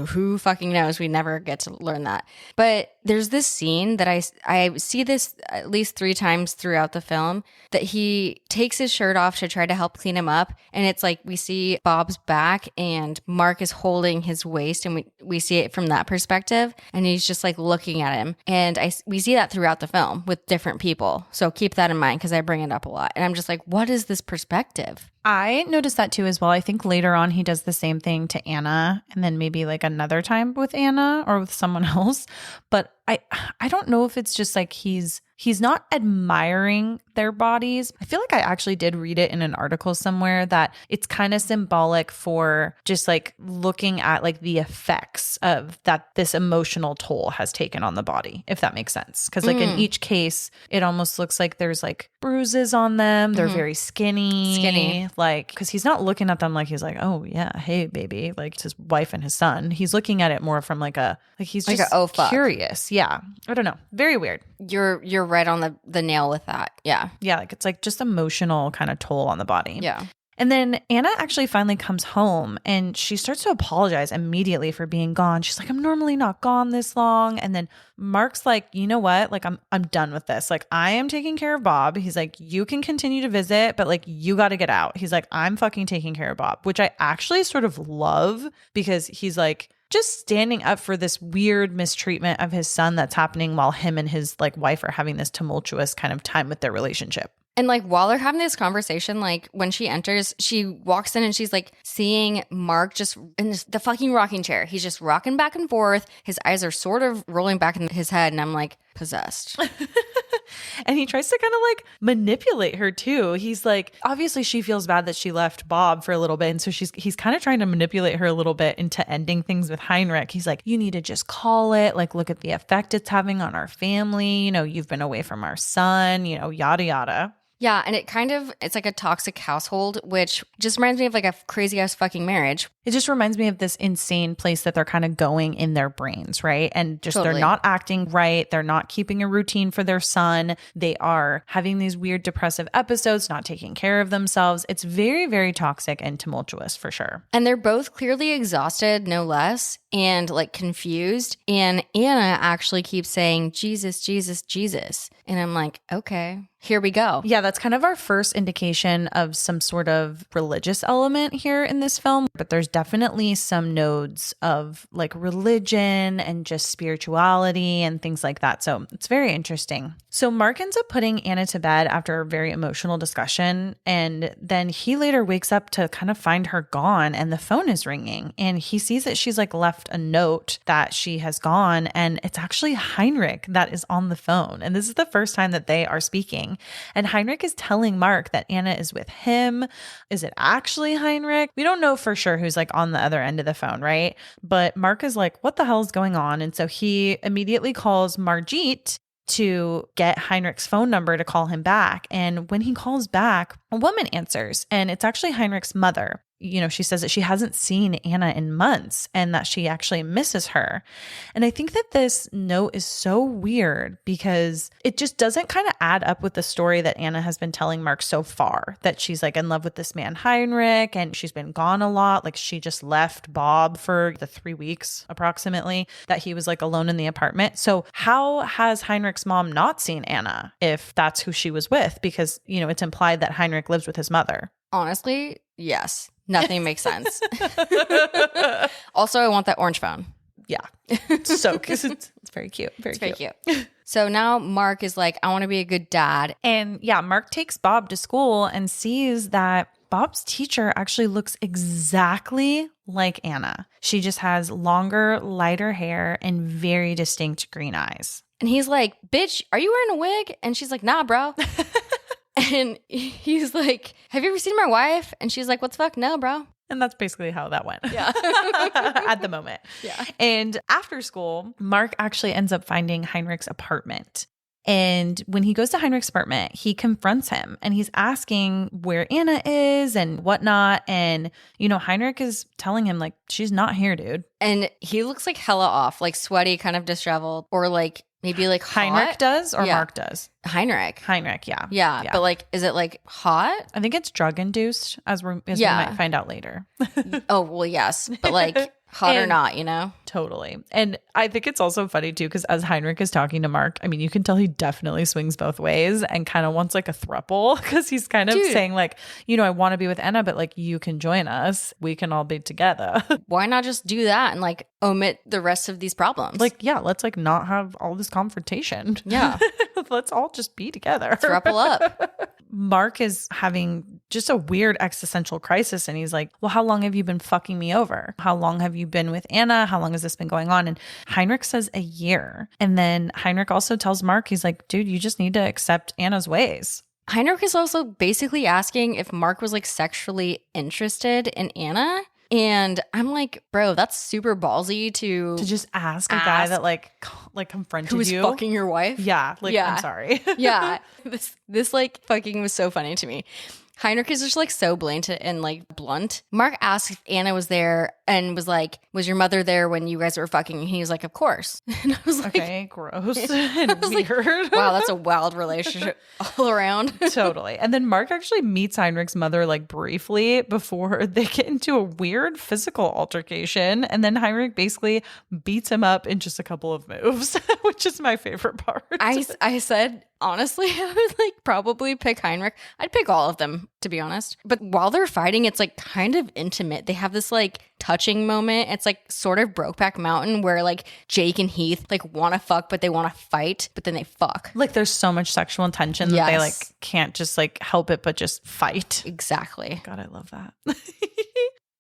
Speaker 2: who fucking knows. We never get to learn that. But there's this scene that I see this at least 3 times throughout the film, that he takes his shirt off to try to help clean him up. And it's like we see Bob's back and Mark is holding his waist, and we see it from that perspective. And he's just like looking at him. And we see that throughout the film with different people. So keep that in mind because I bring it up a lot. And I'm just like, what is this perspective?
Speaker 1: I noticed that too as well. I think later on he does the same thing to Anna, and then maybe like another time with Anna or with someone else. But I don't know if it's just like he's not admiring their bodies. I feel like I actually did read it in an article somewhere that it's kind of symbolic for just like looking at like the effects of that this emotional toll has taken on the body, if that makes sense. Because like in each case, it almost looks like there's like bruises on them. They're very skinny. Like, because he's not looking at them like he's like, oh yeah, hey baby, like it's his wife and his son. He's looking at it more from like he's just
Speaker 2: oh, fuck.
Speaker 1: Curious. Yeah. I don't know. Very weird.
Speaker 2: You're right on the nail with that. Yeah.
Speaker 1: Yeah. Like it's like just emotional kind of toll on the body.
Speaker 2: Yeah.
Speaker 1: And then Anna actually finally comes home and she starts to apologize immediately for being gone. She's like, I'm normally not gone this long. And then Mark's like, you know what? Like, I'm done with this. Like, I am taking care of Bob. He's like, you can continue to visit, but like, you got to get out. He's like, I'm fucking taking care of Bob, which I actually sort of love because he's like, just standing up for this weird mistreatment of his son that's happening while him and his like wife are having this tumultuous kind of time with their relationship.
Speaker 2: And like while they're having this conversation, like when she enters, she walks in and she's like seeing Mark just in the fucking rocking chair. He's just rocking back and forth. His eyes are sort of rolling back in his head. And I'm like, possessed.
Speaker 1: And he tries to kind of like manipulate her too. He's like, obviously she feels bad that she left Bob for a little bit. And so he's kind of trying to manipulate her a little bit into ending things with Heinrich. He's like, you need to just call it. Like, look at the effect it's having on our family. You know, you've been away from our son, you know, yada, yada.
Speaker 2: Yeah, and it's like a toxic household, which just reminds me of like a crazy ass fucking marriage.
Speaker 1: It just reminds me of this insane place that they're kind of going in their brains, right? And just
Speaker 2: Totally.
Speaker 1: They're not acting right. They're not keeping a routine for their son. They are having these weird depressive episodes, not taking care of themselves. It's very, very toxic and tumultuous for sure.
Speaker 2: And they're both clearly exhausted, no less, and like confused. And Anna actually keeps saying, Jesus, Jesus, Jesus. And I'm like, okay, here we go.
Speaker 1: Yeah, that's kind of our first indication of some sort of religious element here in this film. But there's definitely some nodes of like religion and just spirituality and things like that. So it's very interesting. So Mark ends up putting Anna to bed after a very emotional discussion. And then he later wakes up to kind of find her gone and the phone is ringing. And he sees that she's like left a note that she has gone. And it's actually Heinrich that is on the phone. And this is the first time that they are speaking. And Heinrich is telling Mark that Anna is with him. Is it actually Heinrich? We don't know for sure who's like on the other end of the phone, right? But Mark is like, what the hell is going on? And so he immediately calls Margit to get Heinrich's phone number to call him back. And when he calls back, a woman answers, and it's actually Heinrich's mother. You know, she says that she hasn't seen Anna in months and that she actually misses her. And I think that this note is so weird because it just doesn't kind of add up with the story that Anna has been telling Mark so far, that she's like in love with this man Heinrich and she's been gone a lot. Like she just left Bob for the 3 weeks approximately that he was like alone in the apartment. So how has Heinrich's mom not seen Anna if that's who she was with? Because, you know, it's implied that Heinrich lives with his mother.
Speaker 2: Honestly, yes. Nothing makes sense. Also, I want that orange phone.
Speaker 1: Yeah. So, because it's very cute. Very cute.
Speaker 2: So now Mark is like, I want to be a good dad.
Speaker 1: And yeah, Mark takes Bob to school and sees that Bob's teacher actually looks exactly like Anna. She just has longer, lighter hair and very distinct green eyes.
Speaker 2: And he's like, bitch, are you wearing a wig? And she's like, nah, bro. And he's like, have you ever seen my wife? And she's like, what the fuck? No, bro.
Speaker 1: And that's basically how that went.
Speaker 2: Yeah.
Speaker 1: At the moment.
Speaker 2: Yeah.
Speaker 1: And after school, Mark actually ends up finding Heinrich's apartment. And when he goes to Heinrich's apartment, he confronts him and he's asking where Anna is and whatnot. And, you know, Heinrich is telling him, like, she's not here, dude.
Speaker 2: And he looks like hella off, like sweaty, kind of disheveled, or like maybe like
Speaker 1: Heinrich
Speaker 2: hot?
Speaker 1: does or
Speaker 2: Yeah.
Speaker 1: Mark does?
Speaker 2: Heinrich.
Speaker 1: Yeah.
Speaker 2: Yeah, but like, is it like hot?
Speaker 1: I think it's drug induced, as we
Speaker 2: Yeah.
Speaker 1: might find out later.
Speaker 2: Oh, well, yes, but like hot or
Speaker 1: And-
Speaker 2: not, you know?
Speaker 1: Totally. And I think it's also funny too, because as Heinrich is talking to Mark, I mean, you can tell he definitely swings both ways and kind of wants like a throuple, because he's kind of
Speaker 2: Dude.
Speaker 1: saying like, you know, I want to be with Anna, but like you can join us. We can all be together.
Speaker 2: Why not just do that and like omit the rest of these problems?
Speaker 1: Like, yeah, let's like not have all this confrontation.
Speaker 2: Yeah.
Speaker 1: Let's all just be together.
Speaker 2: throuple up.
Speaker 1: Mark is having just a weird existential crisis. And he's like, well, how long have you been fucking me over? How long have you been with Anna? How long has this been going on? And Heinrich says a year. And then Heinrich also tells Mark, he's like, dude, you just need to accept Anna's ways.
Speaker 2: Heinrich is also basically asking if Mark was like sexually interested in Anna. And I'm like, bro, that's super ballsy to
Speaker 1: just ask a guy that like confronted
Speaker 2: who was
Speaker 1: you.
Speaker 2: fucking your wife.
Speaker 1: Yeah. Like,
Speaker 2: Yeah.
Speaker 1: I'm sorry.
Speaker 2: Yeah. This like fucking was so funny to me. Heinrich is just like so blatant and like blunt. Mark asked if Anna was there and was like, was your mother there when you guys were fucking? And he was like, of course. And I was like,
Speaker 1: Okay, gross and weird.
Speaker 2: wow, that's a wild relationship all around.
Speaker 1: Totally. And then Mark actually meets Heinrich's mother like briefly before they get into a weird physical altercation. And then Heinrich basically beats him up in just a couple of moves, which is my favorite part.
Speaker 2: I said, honestly, I would like probably pick Heinrich. I'd pick all of them, to be honest. But while they're fighting, it's like kind of intimate. They have this like touching moment. It's like sort of Brokeback Mountain where like Jake and Heath like want to fuck, but they want to fight, but then they fuck.
Speaker 1: Like there's so much sexual tension that they
Speaker 2: Yes.
Speaker 1: like can't just like help it but just fight.
Speaker 2: Exactly.
Speaker 1: God, I love that.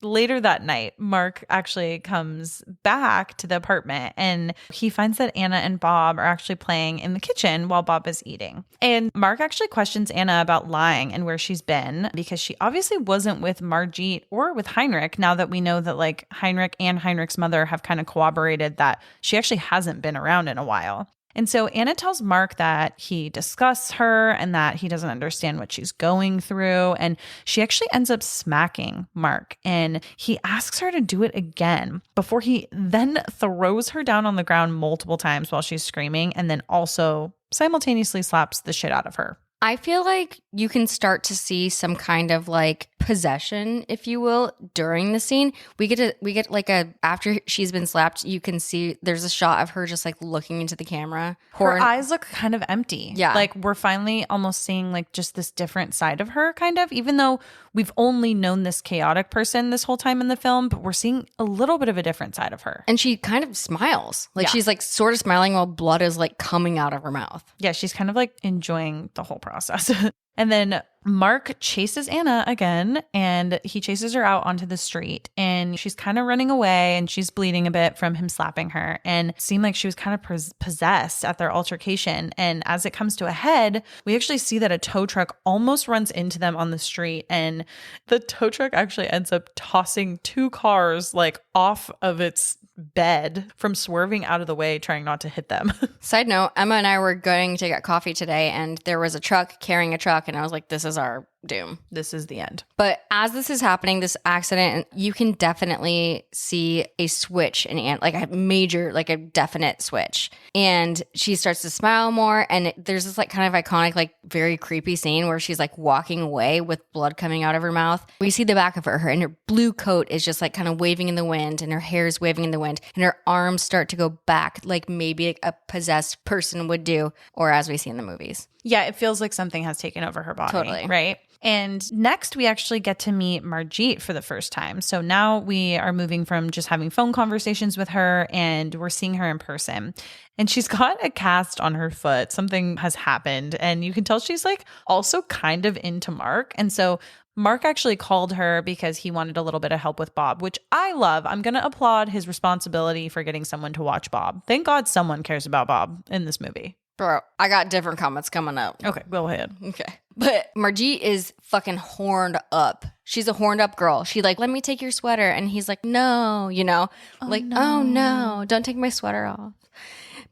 Speaker 1: Later that night, Mark actually comes back to the apartment and he finds that Anna and Bob are actually playing in the kitchen while Bob is eating. And Mark actually questions Anna about lying and where she's been, because she obviously wasn't with Margit or with Heinrich, now that we know that like Heinrich and Heinrich's mother have kind of corroborated that she actually hasn't been around in a while. And so Anna tells Mark that he disgusts her and that he doesn't understand what she's going through. And she actually ends up smacking Mark. And he asks her to do it again before he then throws her down on the ground multiple times while she's screaming, and then also simultaneously slaps the shit out of her.
Speaker 2: I feel like you can start to see some kind of like possession, if you will, during the scene. We get like after she's been slapped, you can see there's a shot of her just like looking into the camera.
Speaker 1: Her eyes look kind of empty.
Speaker 2: Yeah.
Speaker 1: Like we're finally almost seeing like just this different side of her, kind of, even though we've only known this chaotic person this whole time in the film, but we're seeing a little bit of a different side of her.
Speaker 2: And she kind of smiles. Like
Speaker 1: Yeah.
Speaker 2: she's like sort of smiling while blood is like coming out of her mouth.
Speaker 1: Yeah, she's kind of like enjoying the whole process. And then Mark chases Anna again, and he chases her out onto the street, and she's kind of running away and she's bleeding a bit from him slapping her, and it seemed like she was kind of possessed at their altercation. And as it comes to a head, we actually see that a tow truck almost runs into them on the street, and the tow truck actually ends up tossing two cars like off of its bed from swerving out of the way, trying not to hit them.
Speaker 2: Side note, Emma and I were going to get coffee today, and there was a truck carrying a truck, and I was like, this is our doom.
Speaker 1: This is the end.
Speaker 2: But as this is happening, this accident, you can definitely see a switch in Anne, like a major, like a definite switch. And she starts to smile more. And there's this like kind of iconic, like very creepy scene where she's like walking away with blood coming out of her mouth. We see the back of her and her blue coat is just like kind of waving in the wind, and her hair is waving in the wind, and her arms start to go back like maybe a possessed person would do, or as we see in the movies.
Speaker 1: Yeah, it feels like something has taken over her body.
Speaker 2: Totally.
Speaker 1: Right? And next, we actually get to meet Margit for the first time. So now we are moving from just having phone conversations with her, and we're seeing her in person. And she's got a cast on her foot. Something has happened. And you can tell she's like also kind of into Mark. And so Mark actually called her because he wanted a little bit of help with Bob, which I love. I'm going to applaud his responsibility for getting someone to watch Bob. Thank God someone cares about Bob in this movie.
Speaker 2: Bro, I got different comments coming up.
Speaker 1: Okay, go ahead.
Speaker 2: Okay. But Margit is fucking horned up. She's a horned up girl. She like, let me take your sweater. And he's like, no, you know, oh no, don't take my sweater off.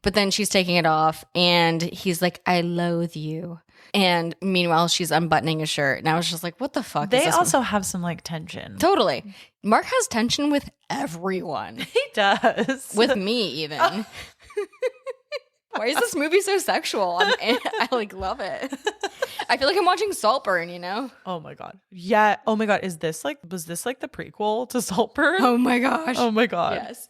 Speaker 2: But then she's taking it off and he's like, I loathe you. And meanwhile, she's unbuttoning his shirt. And I was just like, what the fuck
Speaker 1: They
Speaker 2: is this?
Speaker 1: also have some like tension.
Speaker 2: Totally. Mark has tension with everyone.
Speaker 1: He does.
Speaker 2: With me even. Why is this movie so sexual? I like love it. I feel like I'm watching Saltburn, you know?
Speaker 1: Oh my God. Yeah. Oh my God. Was this like the prequel to Saltburn?
Speaker 2: Oh my gosh.
Speaker 1: Oh my God.
Speaker 2: Yes.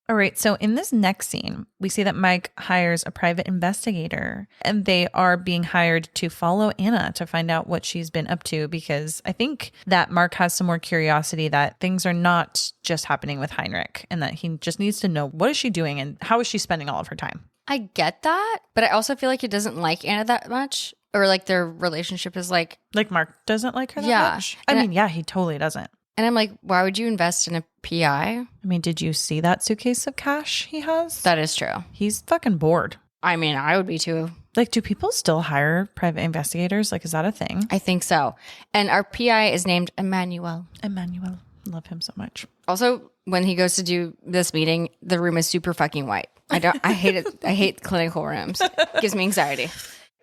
Speaker 1: All right. So in this next scene, we see that Mike hires a private investigator and they are being hired to follow Anna to find out what she's been up to, because I think that Mark has some more curiosity that things are not just happening with Heinrich and that he just needs to know what is she doing and how is she spending all of her time.
Speaker 2: I get that, but I also feel like he doesn't like Anna that much, or like their relationship is like
Speaker 1: Mark doesn't like her that
Speaker 2: Yeah.
Speaker 1: much? I mean, yeah, he totally doesn't.
Speaker 2: And I'm like, why would you invest in a PI?
Speaker 1: I mean, did you see that suitcase of cash he has?
Speaker 2: That is true.
Speaker 1: He's fucking bored.
Speaker 2: I mean, I would be too.
Speaker 1: Like, do people still hire private investigators? Like, is that a thing?
Speaker 2: I think so. And our PI is named Emmanuel.
Speaker 1: Emmanuel. Love him so much.
Speaker 2: Also, when he goes to do this meeting, the room is super fucking white. I hate it. I hate clinical rooms. It gives me anxiety.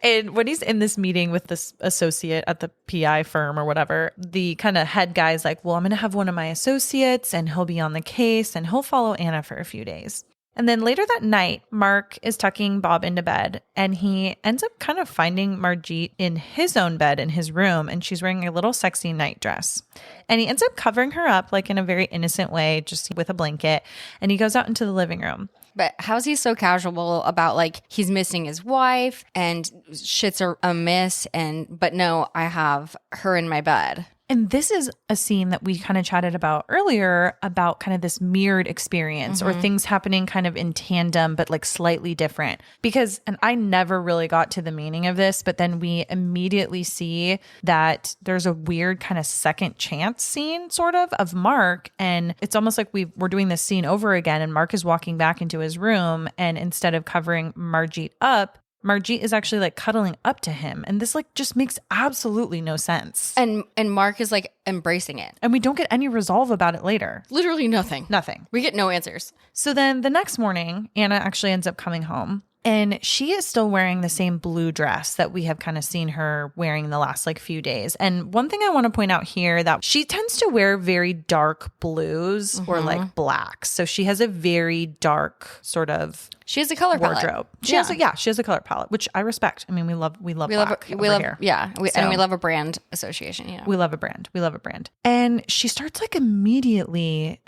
Speaker 1: And when he's in this meeting with this associate at the PI firm or whatever, the kind of head guy's like, well, I'm going to have one of my associates and he'll be on the case and he'll follow Anna for a few days. And then later that night, Mark is tucking Bob into bed and he ends up kind of finding Margit in his own bed in his room, and she's wearing a little sexy nightdress. And he ends up covering her up like in a very innocent way, just with a blanket. And he goes out into the living room.
Speaker 2: But how's he so casual about like he's missing his wife and shit's amiss, but no, I have her in my bed.
Speaker 1: And this is a scene that we kind of chatted about earlier about kind of this mirrored experience or things happening kind of in tandem, but like slightly different. Because, and I never really got to the meaning of this, but then we immediately see that there's a weird kind of second chance scene sort of Mark. And it's almost like we're doing this scene over again. And Mark is walking back into his room. And instead of covering Margit up, Margit is actually like cuddling up to him. And this like just makes absolutely no sense.
Speaker 2: And Mark is like embracing it.
Speaker 1: And we don't get any resolve about it later.
Speaker 2: Literally nothing.
Speaker 1: Nothing.
Speaker 2: We get no answers.
Speaker 1: So then the next morning, Anna actually ends up coming home. And she is still wearing the same blue dress that we have kind of seen her wearing the last like few days. And one thing I want to point out here that she tends to wear very dark blues or like blacks. So she has a very dark sort of
Speaker 2: She has a color
Speaker 1: wardrobe.
Speaker 2: palette.
Speaker 1: She has a color palette, which I respect. I mean, we love black over here.
Speaker 2: Yeah. And we love a brand association. You know,
Speaker 1: we love a brand. We love a brand. And she starts like immediately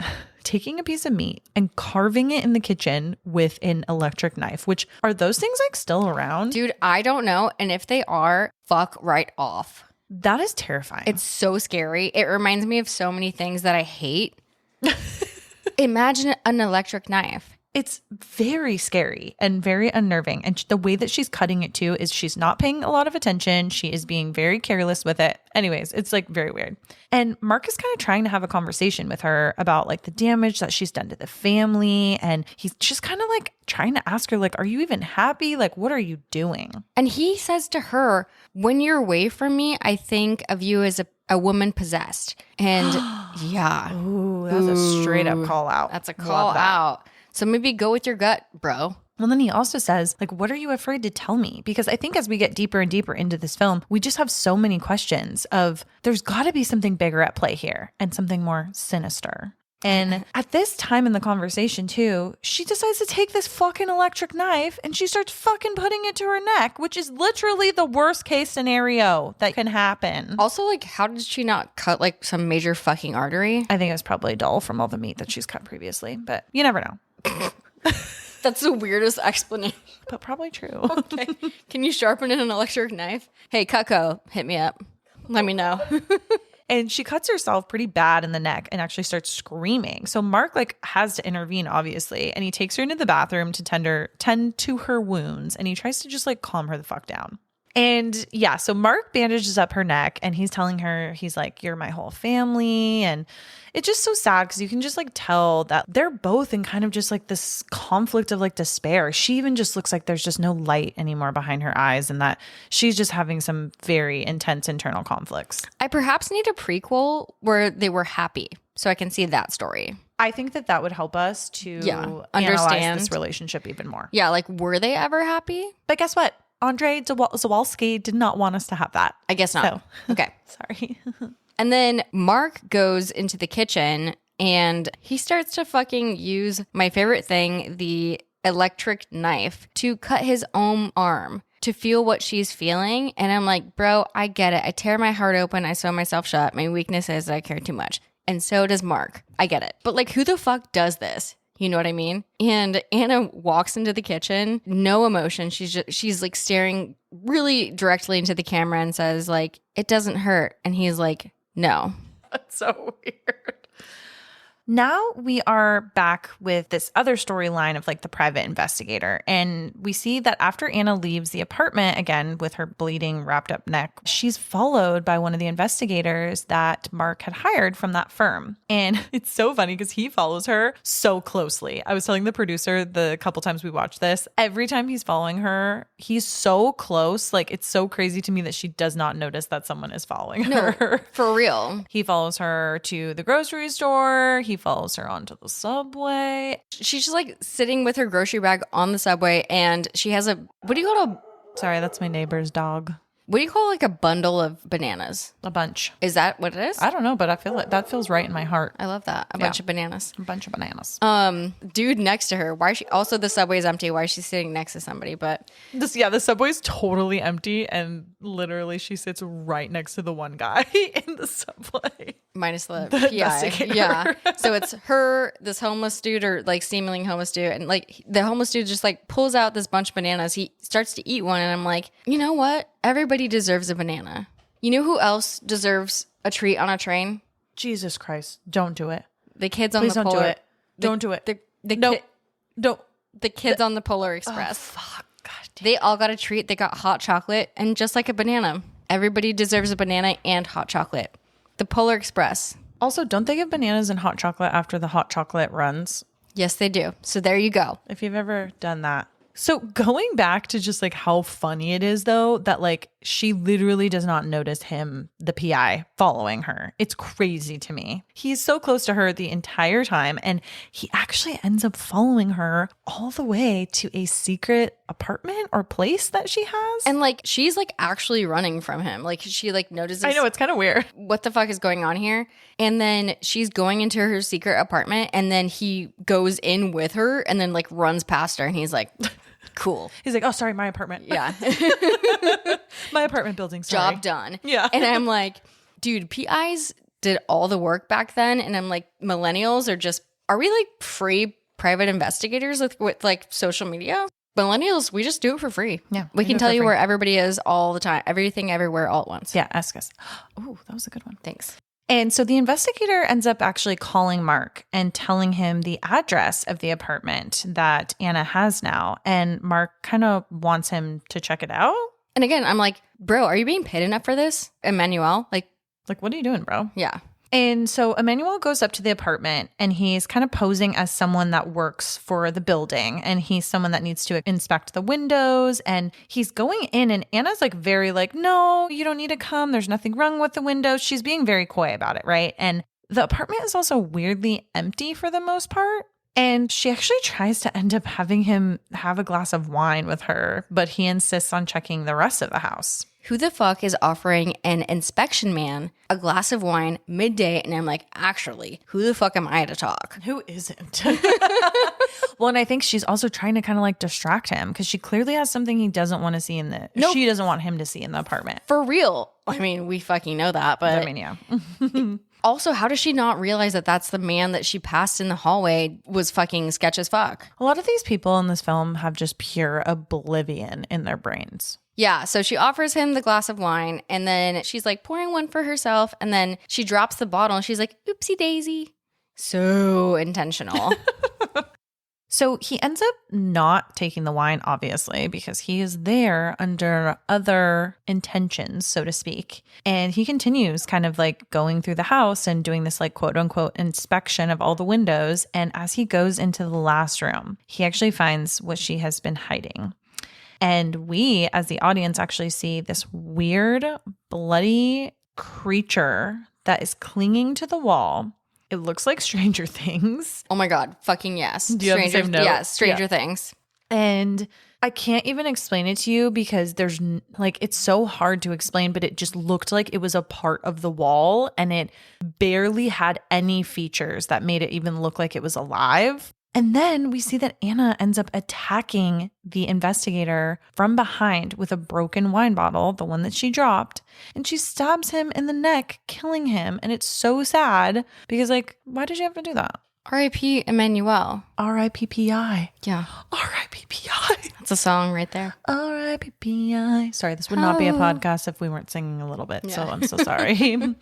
Speaker 1: taking a piece of meat and carving it in the kitchen with an electric knife, which are those things like still around?
Speaker 2: Dude, I don't know. And if they are, fuck right off.
Speaker 1: That is terrifying.
Speaker 2: It's so scary. It reminds me of so many things that I hate. Imagine an electric knife.
Speaker 1: It's very scary and very unnerving. And the way that she's cutting it too is she's not paying a lot of attention. She is being very careless with it. Anyways, it's like very weird. And Mark is kind of trying to have a conversation with her about like the damage that she's done to the family. And he's just kind of like trying to ask her, like, are you even happy? Like, what are you doing?
Speaker 2: And he says to her, when you're away from me, I think of you as a woman possessed. And yeah.
Speaker 1: Ooh, that's a straight up call out.
Speaker 2: That's a call out. So maybe go with your gut, bro.
Speaker 1: Well, then he also says, like, what are you afraid to tell me? Because I think as we get deeper and deeper into this film, we just have so many questions of there's got to be something bigger at play here and something more sinister. And at this time in the conversation too, she decides to take this fucking electric knife and she starts fucking putting it to her neck, which is literally the worst case scenario that can happen.
Speaker 2: Also, like, how did she not cut like some major fucking artery?
Speaker 1: I think it was probably dull from all the meat that she's cut previously, but you never know.
Speaker 2: That's the weirdest explanation.
Speaker 1: But probably true.
Speaker 2: Okay. Can you sharpen an electric knife? Hey, Cutco, hit me up. Let me know.
Speaker 1: And she cuts herself pretty bad in the neck and actually starts screaming. So Mark like has to intervene, obviously. And he takes her into the bathroom to tend to her wounds. And he tries to just like calm her the fuck down. And yeah, so Mark bandages up her neck and he's telling her, he's like, you're my whole family. And it's just so sad because you can just like tell that they're both in kind of just like this conflict of like despair. She even just looks like there's just no light anymore behind her eyes and that she's just having some very intense internal conflicts.
Speaker 2: I perhaps need a prequel where they were happy so I can see that story.
Speaker 1: I think that would help us to
Speaker 2: understand
Speaker 1: analyze this relationship even more.
Speaker 2: Yeah, like were they ever happy?
Speaker 1: But guess what? Andre Zawalski did not want us to have that.
Speaker 2: I guess not.
Speaker 1: So.
Speaker 2: Okay.
Speaker 1: Sorry.
Speaker 2: And then Mark goes into the kitchen and he starts to fucking use my favorite thing, the electric knife to cut his own arm to feel what she's feeling. And I'm like, bro, I get it. I tear my heart open. I sew myself shut. My weakness is that I care too much. And so does Mark. I get it. But like, who the fuck does this? You know what I mean? And Anna walks into the kitchen, no emotion. She's like staring really directly into the camera and says like, it doesn't hurt. And he's like, no.
Speaker 1: That's so weird. Now we are back with this other storyline of like the private investigator. And we see that after Anna leaves the apartment, again, with her bleeding, wrapped up neck, she's followed by one of the investigators that Mark had hired from that firm. And it's so funny because he follows her so closely. I was telling the producer the couple times we watched this, every time he's following her, he's so close. Like, it's so crazy to me that she does not notice that someone is following her.
Speaker 2: No, for real.
Speaker 1: He follows her to the grocery store. He follows her onto the subway.
Speaker 2: She's just like sitting with her grocery bag on the subway, and she has what do you call
Speaker 1: Sorry, that's my neighbor's dog.
Speaker 2: What do you call like a bundle of bananas?
Speaker 1: A bunch.
Speaker 2: Is that what it is?
Speaker 1: I don't know, but I feel like that feels right in my heart.
Speaker 2: I love that. A bunch of bananas.
Speaker 1: A bunch of bananas.
Speaker 2: Dude next to her. Why is she also the subway's empty? Why is she sitting next to somebody? But
Speaker 1: the subway's totally empty, and literally she sits right next to the one guy in the subway.
Speaker 2: Minus the PI.
Speaker 1: investigator.
Speaker 2: Yeah. So it's her, this homeless dude, or like seemingly homeless dude, and like the homeless dude just like pulls out this bunch of bananas. He starts to eat one, and I'm like, you know what? Everybody deserves a banana. You know who else deserves a treat on a train?
Speaker 1: Jesus Christ. Don't do it.
Speaker 2: The kids on
Speaker 1: Please
Speaker 2: the
Speaker 1: don't
Speaker 2: Polar.
Speaker 1: do it. Don't do it.
Speaker 2: Don't. The kids on the Polar Express.
Speaker 1: Oh, fuck. God damn.
Speaker 2: They all got a treat. They got hot chocolate and just like a banana. Everybody deserves a banana and hot chocolate. The Polar Express.
Speaker 1: Also, don't they give bananas and hot chocolate after the hot chocolate runs?
Speaker 2: Yes, they do. So there you go.
Speaker 1: If you've ever done that. So going back to just like how funny it is though, that like she literally does not notice him, the PI, following her. It's crazy to me. He's so close to her the entire time, and he actually ends up following her all the way to a secret apartment or place that she has.
Speaker 2: And like she's like actually running from him. Like she like notices.
Speaker 1: I know, it's kind of weird.
Speaker 2: What the fuck is going on here? And then she's going into her secret apartment, and then he goes in with her and then like runs past her, and he's like, cool.
Speaker 1: He's like, oh, sorry, my apartment.
Speaker 2: Yeah.
Speaker 1: My apartment building, sorry.
Speaker 2: Job done.
Speaker 1: Yeah.
Speaker 2: And I'm like, dude, PIs did all the work back then. And I'm like, millennials are we like free private investigators with like social media? Millennials, we just do it for free.
Speaker 1: Yeah.
Speaker 2: We can tell you where everybody is all the time. Everything, everywhere, all at once.
Speaker 1: Yeah, ask us. Oh, that was a good one.
Speaker 2: Thanks.
Speaker 1: And so the investigator ends up actually calling Mark and telling him the address of the apartment that Anna has now. And Mark kind of wants him to check it out.
Speaker 2: And again, I'm like, bro, are you being paid enough for this? Emmanuel? Like,
Speaker 1: what are you doing, bro?
Speaker 2: Yeah.
Speaker 1: And so Emmanuel goes up to the apartment, and he's kind of posing as someone that works for the building. And he's someone that needs to inspect the windows. And he's going in, and Anna's like very like, no, you don't need to come. There's nothing wrong with the windows. She's being very coy about it, right? And the apartment is also weirdly empty for the most part. And she actually tries to end up having him have a glass of wine with her, but he insists on checking the rest of the house.
Speaker 2: Who the fuck is offering an inspection man a glass of wine midday? And I'm like, actually, who the fuck am I to talk?
Speaker 1: Who isn't? Well, and I think she's also trying to kind of like distract him because she clearly has something he doesn't want to see she doesn't want him to see in the apartment.
Speaker 2: For real. I mean, we fucking know that, but
Speaker 1: I mean, yeah.
Speaker 2: Also, how does she not realize that that's the man that she passed in the hallway was fucking sketch as fuck?
Speaker 1: A lot of these people in this film have just pure oblivion in their brains.
Speaker 2: Yeah, so she offers him the glass of wine, and then she's like pouring one for herself, and then she drops the bottle, and she's like, oopsie daisy. So intentional.
Speaker 1: So he ends up not taking the wine, obviously, because he is there under other intentions, so to speak. And he continues kind of like going through the house and doing this like quote unquote inspection of all the windows. And as he goes into the last room, he actually finds what she has been hiding. And we, as the audience, actually see this weird, bloody creature that is clinging to the wall. It looks like Stranger Things.
Speaker 2: Oh my God. Fucking yes.
Speaker 1: Do you have the same note?
Speaker 2: Yeah, Stranger Things.
Speaker 1: And I can't even explain it to you because there's like, it's so hard to explain, but it just looked like it was a part of the wall and it barely had any features that made it even look like it was alive. And then we see that Anna ends up attacking the investigator from behind with a broken wine bottle, the one that she dropped, and she stabs him in the neck, killing him. And it's so sad because, like, why did you have to do that?
Speaker 2: R.I.P. Emmanuel.
Speaker 1: R.I.P.P.I.
Speaker 2: Yeah.
Speaker 1: R.I.P.P.I.
Speaker 2: That's a song right there.
Speaker 1: R.I.P.P.I. Sorry, this would not be a podcast if we weren't singing a little bit. So I'm so sorry.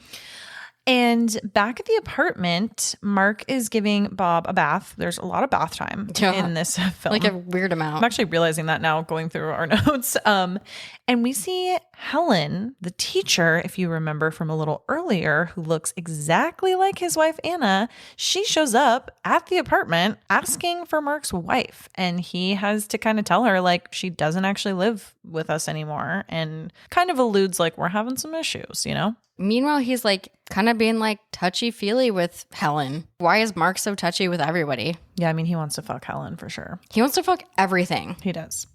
Speaker 1: And back at the apartment, Mark is giving Bob a bath. There's a lot of bath time in this film.
Speaker 2: Like a weird amount.
Speaker 1: I'm actually realizing that now going through our notes. And we see Helen, the teacher, if you remember from a little earlier, who looks exactly like his wife, Anna. She shows up at the apartment asking for Mark's wife. And he has to kind of tell her, like, she doesn't actually live with us anymore. And kind of alludes like, we're having some issues, you know?
Speaker 2: Meanwhile, he's like kind of being like touchy-feely with Helen. Why is Mark so touchy with everybody?
Speaker 1: Yeah, I mean, he wants to fuck Helen for sure.
Speaker 2: He wants to fuck everything.
Speaker 1: He does.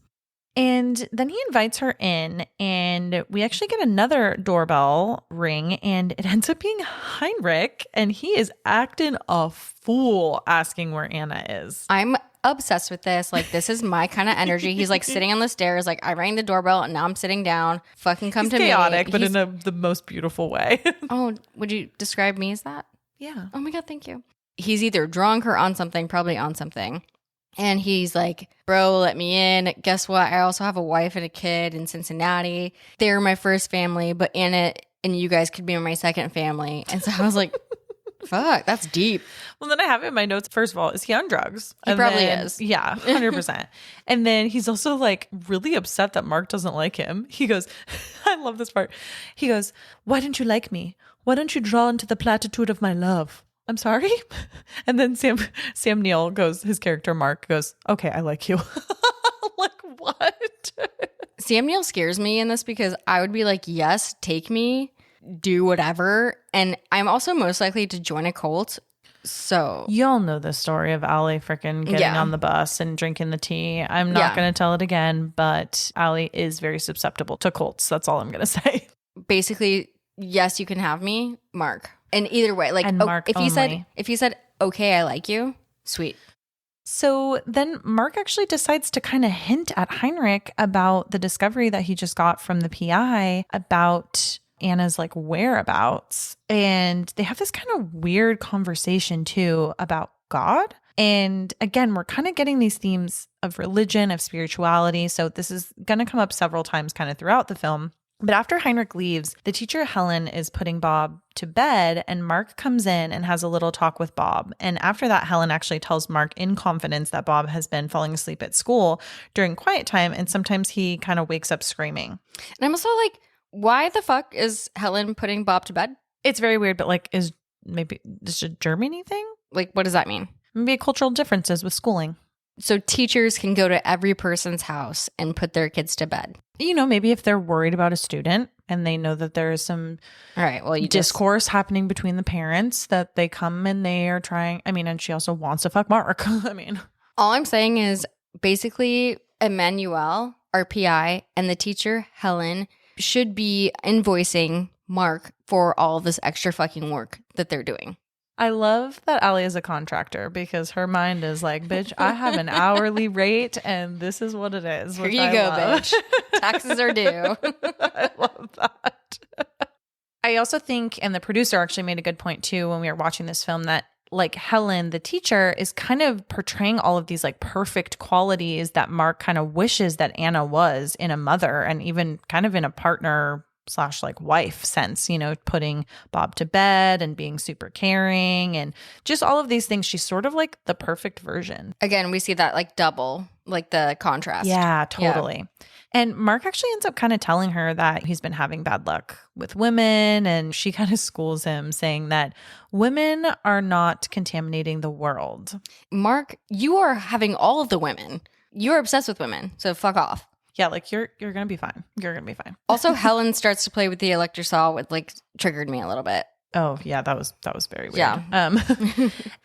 Speaker 1: And then he invites her in, and we actually get another doorbell ring, and it ends up being Heinrich, and he is acting a fool asking where Anna is.
Speaker 2: I'm obsessed with this. Like, this is my kind of energy. He's like sitting on the stairs, like, I rang the doorbell and now I'm sitting down. Fucking come to me.
Speaker 1: Chaotic, but in the most beautiful way.
Speaker 2: Oh, would you describe me as that?
Speaker 1: Yeah.
Speaker 2: Oh my God, thank you. He's either drunk or on something, probably on something. And he's like, bro, let me in. Guess what? I also have a wife and a kid in Cincinnati. They're my first family, but Anna and you guys could be my second family. And so I was like, fuck, that's deep.
Speaker 1: Well, then I have it in my notes. First of all, is he on drugs?
Speaker 2: He probably is.
Speaker 1: Yeah, 100%. And then he's also like really upset that Mark doesn't like him. He goes, I love this part. He goes, why don't you like me? Why don't you draw into the platitude of my love? I'm sorry. And then Sam Neill goes, his character Mark goes, okay, I like you. Like, what?
Speaker 2: Sam Neill scares me in this because I would be like, yes, take me, do whatever. And I'm also most likely to join a cult. So
Speaker 1: y'all know the story of Allie freaking getting on the bus and drinking the tea. I'm not going to tell it again, but Allie is very susceptible to cults. That's all I'm going to say.
Speaker 2: Basically, yes, you can have me, Mark. And either way, like,
Speaker 1: Mark
Speaker 2: if he said, okay, I like you, sweet.
Speaker 1: So then Mark actually decides to kind of hint at Heinrich about the discovery that he just got from the PI about Anna's like whereabouts. And they have this kind of weird conversation too about God. And again, we're kind of getting these themes of religion, of spirituality. So this is going to come up several times kind of throughout the film. But after Heinrich leaves, the teacher Helen is putting Bob to bed, and Mark comes in and has a little talk with Bob. And after that, Helen actually tells Mark in confidence that Bob has been falling asleep at school during quiet time, and sometimes he kind of wakes up screaming.
Speaker 2: And I'm also like, why the fuck is Helen putting Bob to bed?
Speaker 1: It's very weird, but like, is this a Germany thing?
Speaker 2: Like, what does that mean?
Speaker 1: Maybe cultural differences with schooling.
Speaker 2: So teachers can go to every person's house and put their kids to bed.
Speaker 1: You know, maybe if they're worried about a student and they know that there is some discourse happening between the parents, that they come and they are trying. I mean, and she also wants to fuck Mark. I mean,
Speaker 2: all I'm saying is basically Emmanuel, our PI, and the teacher, Helen, should be invoicing Mark for all of this extra fucking work that they're doing.
Speaker 1: I love that Allie is a contractor because her mind is like, bitch, I have an hourly rate and this is what it is.
Speaker 2: Here you go, bitch. Taxes are due.
Speaker 1: I love that. I also think, and the producer actually made a good point too when we were watching this film, that like Helen, the teacher, is kind of portraying all of these like perfect qualities that Mark kind of wishes that Anna was in a mother and even kind of in a partner / like wife sense, you know, putting Bob to bed and being super caring and just all of these things. She's sort of like the perfect version.
Speaker 2: Again, we see that like double, like the contrast.
Speaker 1: Yeah, totally. Yeah. And Mark actually ends up kind of telling her that he's been having bad luck with women, and she kind of schools him saying that women are not contaminating the world.
Speaker 2: Mark, you are having all of the women. You're obsessed with women, so fuck off.
Speaker 1: Yeah, like you're gonna be fine. You're gonna be fine.
Speaker 2: Also, Helen starts to play with the electrosaw, which like triggered me a little bit.
Speaker 1: Oh yeah, that was very weird.
Speaker 2: Yeah.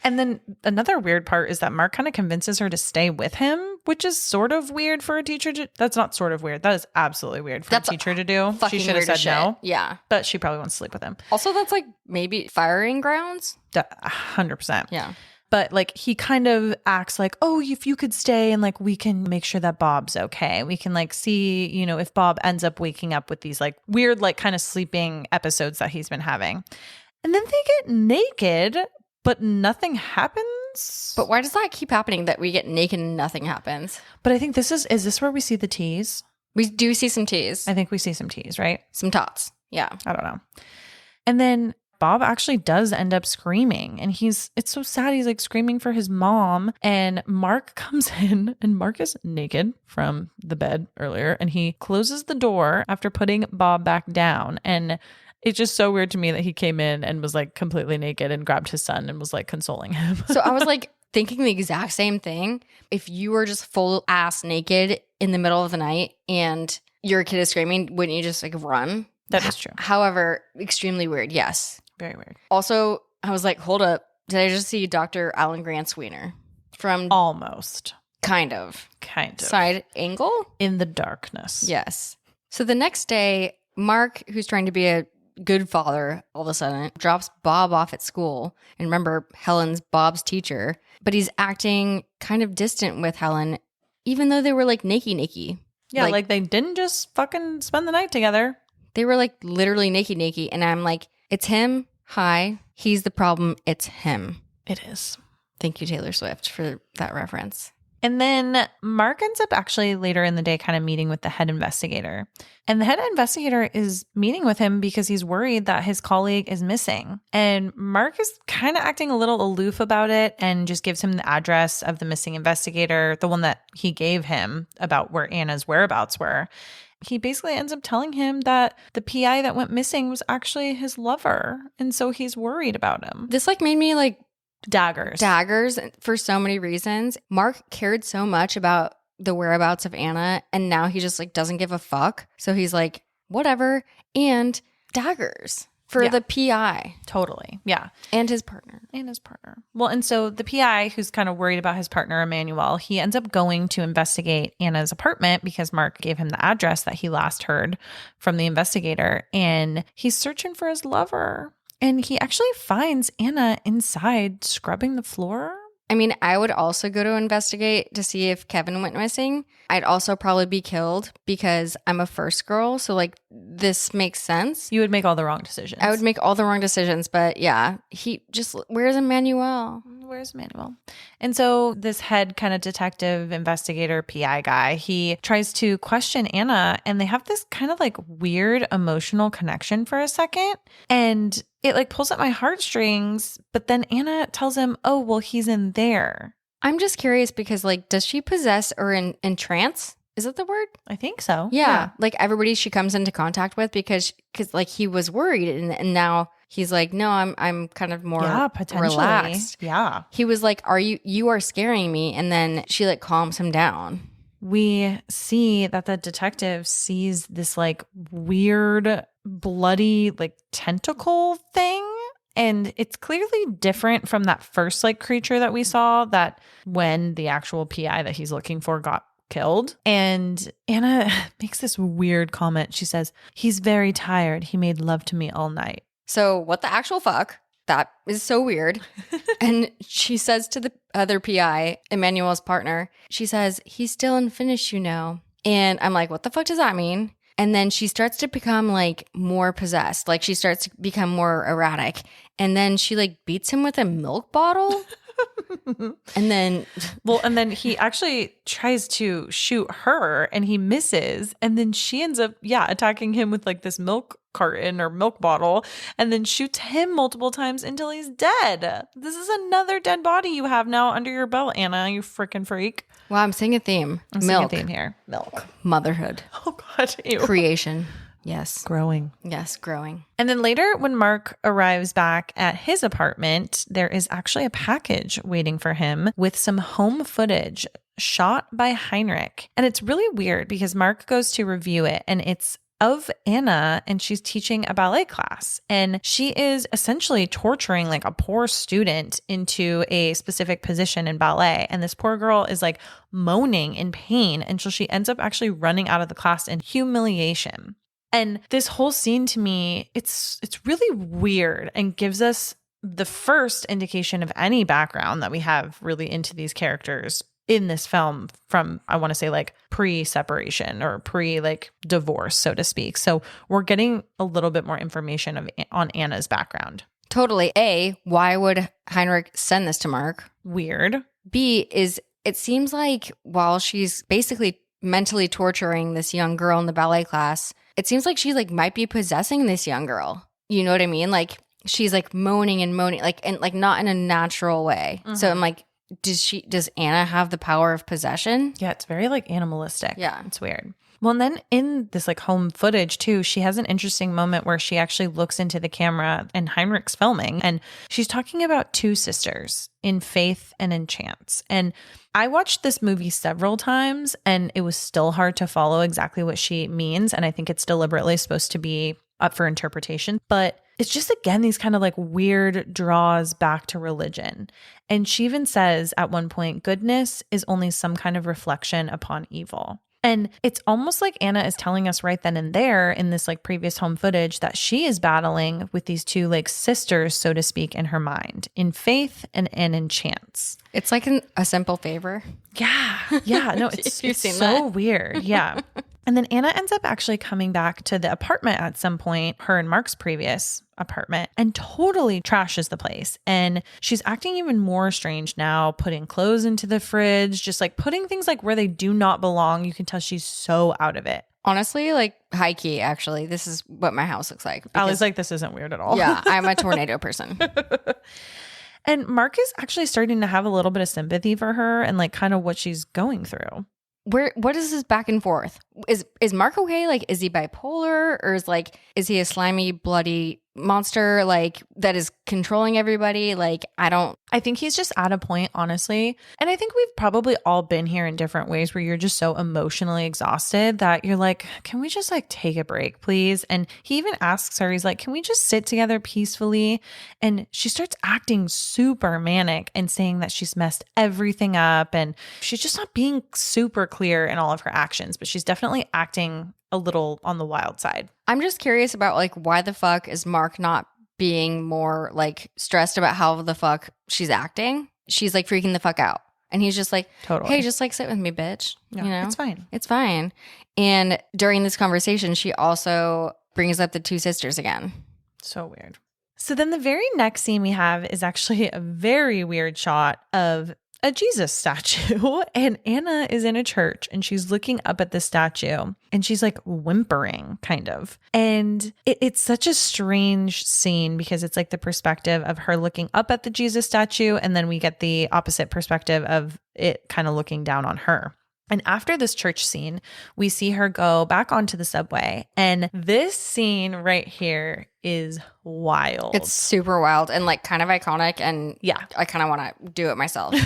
Speaker 1: And then another weird part is that Mark kind of convinces her to stay with him, which is sort of weird for a teacher to. That's not sort of weird. That is absolutely weird for a teacher to do. She should have said no.
Speaker 2: Yeah,
Speaker 1: but she probably wants to sleep with him.
Speaker 2: Also, that's like maybe firing grounds.
Speaker 1: 100%.
Speaker 2: Yeah.
Speaker 1: But like he kind of acts like, oh, if you could stay and like we can make sure that Bob's okay. We can like see, you know, if Bob ends up waking up with these like weird, like kind of sleeping episodes that he's been having. And then they get naked, but nothing happens.
Speaker 2: But why does that keep happening that we get naked and nothing happens?
Speaker 1: But I think is this where we see the tease?
Speaker 2: We do see some tease.
Speaker 1: I think we see some tease, right?
Speaker 2: Some tots. Yeah.
Speaker 1: I don't know. And then Bob actually does end up screaming, and it's so sad. He's like screaming for his mom, and Mark comes in, and Mark is naked from the bed earlier, and he closes the door after putting Bob back down. And it's just so weird to me that he came in and was like completely naked and grabbed his son and was like consoling him.
Speaker 2: So I was like thinking the exact same thing. If you were just full ass naked in the middle of the night and your kid is screaming, wouldn't you just like run?
Speaker 1: That is true.
Speaker 2: However, extremely weird. Yes.
Speaker 1: Very weird.
Speaker 2: Also, I was like, hold up. Did I just see Dr. Alan Grant's wiener? From
Speaker 1: almost.
Speaker 2: Kind of.
Speaker 1: Side
Speaker 2: angle?
Speaker 1: In the darkness.
Speaker 2: Yes. So the next day, Mark, who's trying to be a good father, all of a sudden drops Bob off at school. And remember, Helen's Bob's teacher. But he's acting kind of distant with Helen, even though they were like naked.
Speaker 1: Yeah, like they didn't just fucking spend the night together.
Speaker 2: They were like literally naked. And I'm like, it's him. Hi. He's the problem. It's him.
Speaker 1: It is.
Speaker 2: Thank you, Taylor Swift, for that reference.
Speaker 1: And then Mark ends up actually later in the day kind of meeting with the head investigator. And the head investigator is meeting with him because he's worried that his colleague is missing. And Mark is kind of acting a little aloof about it and just gives him the address of the missing investigator, the one that he gave him about where Anna's whereabouts were. He basically ends up telling him that the PI that went missing was actually his lover. And so he's worried about him.
Speaker 2: This like made me like
Speaker 1: daggers
Speaker 2: for so many reasons. Mark cared so much about the whereabouts of Anna, and now he just like doesn't give a fuck. So he's like, whatever. And daggers for the PI.
Speaker 1: Totally. Yeah.
Speaker 2: And his partner.
Speaker 1: Well, and so the PI, who's kind of worried about his partner, Emmanuel, he ends up going to investigate Anna's apartment because Mark gave him the address that he last heard from the investigator. And he's searching for his lover. And he actually finds Anna inside scrubbing the floor.
Speaker 2: I mean, I would also go to investigate to see if Kevin went missing. I'd also probably be killed because I'm a first girl. So like this makes sense.
Speaker 1: You would make all the wrong decisions.
Speaker 2: I would make all the wrong decisions. But yeah, where's Emmanuel?
Speaker 1: And so this head kind of detective investigator PI guy, he tries to question Anna, and they have this kind of like weird emotional connection for a second. And it like pulls at my heartstrings, but then Anna tells him, oh, well, he's in there.
Speaker 2: I'm just curious because like, does she possess or entrance? Is that the word?
Speaker 1: I think so.
Speaker 2: Yeah. Like everybody she comes into contact with because like he was worried and now he's like, no, I'm kind of more relaxed.
Speaker 1: Yeah.
Speaker 2: He was like, you are scaring me. And then she like calms him down.
Speaker 1: We see that the detective sees this like weird, bloody, like tentacle thing. And it's clearly different from that first like creature that we saw that when the actual PI that he's looking for got killed. And Anna makes this weird comment. She says, he's very tired. He made love to me all night.
Speaker 2: So what the actual fuck? That is so weird. And she says to the other PI, Emmanuel's partner, she says, he's still unfinished, you know. And I'm like, what the fuck does that mean? And then she starts to become like more possessed. Like she starts to become more erratic. And then she like beats him with a milk bottle. And then
Speaker 1: he actually tries to shoot her and he misses. And then she ends up, attacking him with like this milk carton or milk bottle and then shoots him multiple times until he's dead. This is another dead body you have now under your belt, Anna, you freaking freak.
Speaker 2: Wow, I'm seeing a theme.
Speaker 1: Seeing a theme here. Milk.
Speaker 2: Motherhood.
Speaker 1: Oh, God. Ew.
Speaker 2: Creation. Yes.
Speaker 1: Growing.
Speaker 2: Yes, growing.
Speaker 1: And then later, when Mark arrives back at his apartment, there is actually a package waiting for him with some home footage shot by Heinrich. And it's really weird because Mark goes to review it and it's of Anna and she's teaching a ballet class and she is essentially torturing like a poor student into a specific position in ballet. And this poor girl is like moaning in pain until she ends up actually running out of the class in humiliation. And this whole scene to me, it's really weird and gives us the first indication of any background that we have really into these characters in this film from, I want to say, like pre-separation or like divorce, so to speak. So we're getting a little bit more information on Anna's background.
Speaker 2: Totally. A, why would Heinrich send this to Mark?
Speaker 1: Weird.
Speaker 2: B, is it seems like while she's basically mentally torturing this young girl in the ballet class, it seems like she like might be possessing this young girl. You know what I mean? Like she's like moaning and moaning, like, and like not in a natural way. Mm-hmm. So I'm like, does Anna have the power of possession?
Speaker 1: Yeah, it's very like animalistic.
Speaker 2: Yeah.
Speaker 1: It's weird. Well, and then in this like home footage too, she has an interesting moment where she actually looks into the camera and Heinrich's filming, and she's talking about two sisters in faith and in chance. And I watched this movie several times and it was still hard to follow exactly what she means. And I think it's deliberately supposed to be up for interpretation, but it's just, again, these kind of like weird draws back to religion. And she even says at one point, goodness is only some kind of reflection upon evil. And it's almost like Anna is telling us right then and there in this like previous home footage that she is battling with these two like sisters, so to speak, in her mind, in faith and in chance.
Speaker 2: It's like a simple favor.
Speaker 1: Yeah. Yeah. No, it's so that? Weird. Yeah. And then Anna ends up actually coming back to the apartment at some point, her and Mark's previous apartment, and totally trashes the place. And she's acting even more strange now, putting clothes into the fridge, just like putting things like where they do not belong. You can tell she's so out of it.
Speaker 2: Honestly, like high key, actually, this is what my house looks like.
Speaker 1: I was like, this isn't weird at all.
Speaker 2: Yeah, I'm a tornado person.
Speaker 1: And Mark is actually starting to have a little bit of sympathy for her and like kind of what she's going through.
Speaker 2: What is this back and forth? Is Mark okay? Like, is he bipolar, or is he a slimy, bloody monster like that is controlling everybody? Like, I think he's just at a point, honestly. And I think we've probably all been here in different ways where you're just so emotionally exhausted that you're like, can we just like take a break, please? And he even asks her, he's like, can we just sit together peacefully? And she starts acting super manic and saying that she's messed everything up and she's just not being super clear in all of her actions, but she's definitely acting a little on the wild side. I'm just curious about like, why the fuck is Mark not being more like stressed about how the fuck she's acting? She's like freaking the fuck out. And he's just like, totally. Hey, just like sit with me, bitch.
Speaker 1: No,
Speaker 2: you know,
Speaker 1: it's fine.
Speaker 2: It's fine. And during this conversation, she also brings up the two sisters again.
Speaker 1: So weird. So then the very next scene we have is actually a very weird shot of a Jesus statue, and Anna is in a church and she's looking up at the statue and she's like whimpering kind of. And it's such a strange scene because it's like the perspective of her looking up at the Jesus statue, and then we get the opposite perspective of it kind of looking down on her. And after this church scene, we see her go back onto the subway. And this scene right here is wild.
Speaker 2: It's super wild and like kind of iconic. And
Speaker 1: yeah,
Speaker 2: I kind of want to do it myself.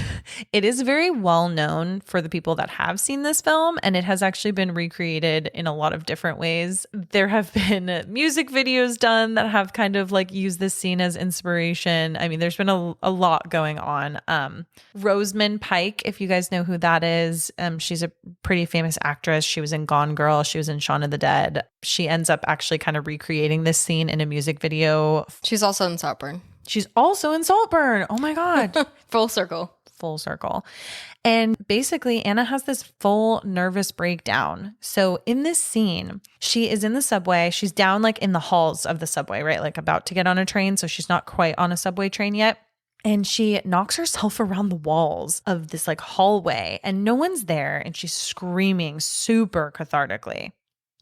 Speaker 1: It is very well known for the people that have seen this film, and it has actually been recreated in a lot of different ways. There have been music videos done that have kind of like used this scene as inspiration. I mean, there's been a lot going on. Rosamund Pike, if you guys know who that is, she's a pretty famous actress. She was in Gone Girl. She was in Shaun of the Dead. She ends up actually kind of recreating this scene in a music video.
Speaker 2: She's also in Saltburn.
Speaker 1: She's also in Saltburn. Oh my God.
Speaker 2: Full circle.
Speaker 1: Full circle. And basically, Anna has this full nervous breakdown. So in this scene, she is in the subway. She's down like in the halls of the subway, right? Like about to get on a train. So she's not quite on a subway train yet. And she knocks herself around the walls of this like hallway and no one's there. And she's screaming super cathartically.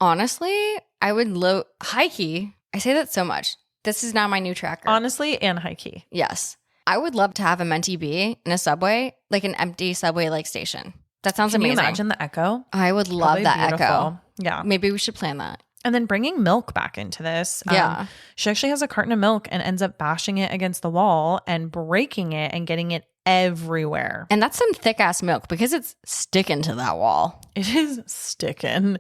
Speaker 2: Honestly, I would high key. I say that so much. This is now my new tracker.
Speaker 1: Honestly, and high key.
Speaker 2: Yes. I would love to have a mentee be in a subway, like an empty subway like station. That sounds amazing.
Speaker 1: Can you imagine the echo?
Speaker 2: I would love that echo.
Speaker 1: Yeah.
Speaker 2: Maybe we should plan that.
Speaker 1: And then bringing milk back into this.
Speaker 2: Yeah.
Speaker 1: She actually has a carton of milk and ends up bashing it against the wall and breaking it and getting it everywhere.
Speaker 2: And that's some thick ass milk because it's sticking to that wall.
Speaker 1: It is sticking.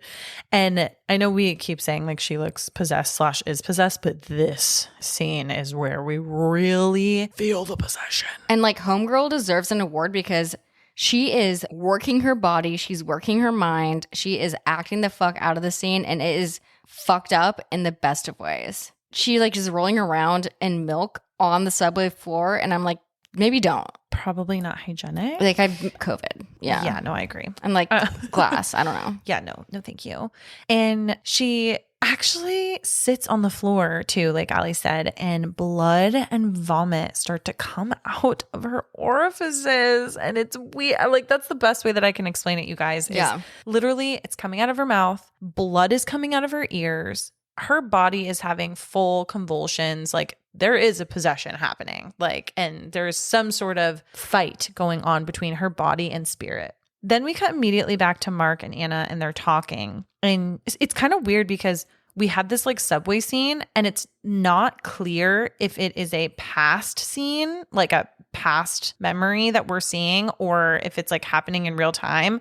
Speaker 1: And I know we keep saying like she looks possessed / is possessed, but this scene is where we really feel the possession.
Speaker 2: And like Homegirl deserves an award because she is working her body. She's working her mind. She is acting the fuck out of the scene, and it is fucked up in the best of ways. She like is rolling around in milk on the subway floor. And I'm like, maybe don't.
Speaker 1: Probably not hygienic.
Speaker 2: Like, I COVID. Yeah.
Speaker 1: Yeah, no, I agree.
Speaker 2: I'm like, glass. I don't know.
Speaker 1: Yeah, no, thank you. And she actually sits on the floor too, like Ali said, and blood and vomit start to come out of her orifices. And it's weird. Like, that's the best way that I can explain it, you guys. Is literally, it's coming out of her mouth. Blood is coming out of her ears. Her body is having full convulsions. Like, there is a possession happening. Like, and there's some sort of fight going on between her body and spirit. Then we cut immediately back to Mark and Anna, and they're talking. And it's kind of weird because we had this like subway scene, and it's not clear if it is a past scene, like a past memory that we're seeing, or if it's like happening in real time.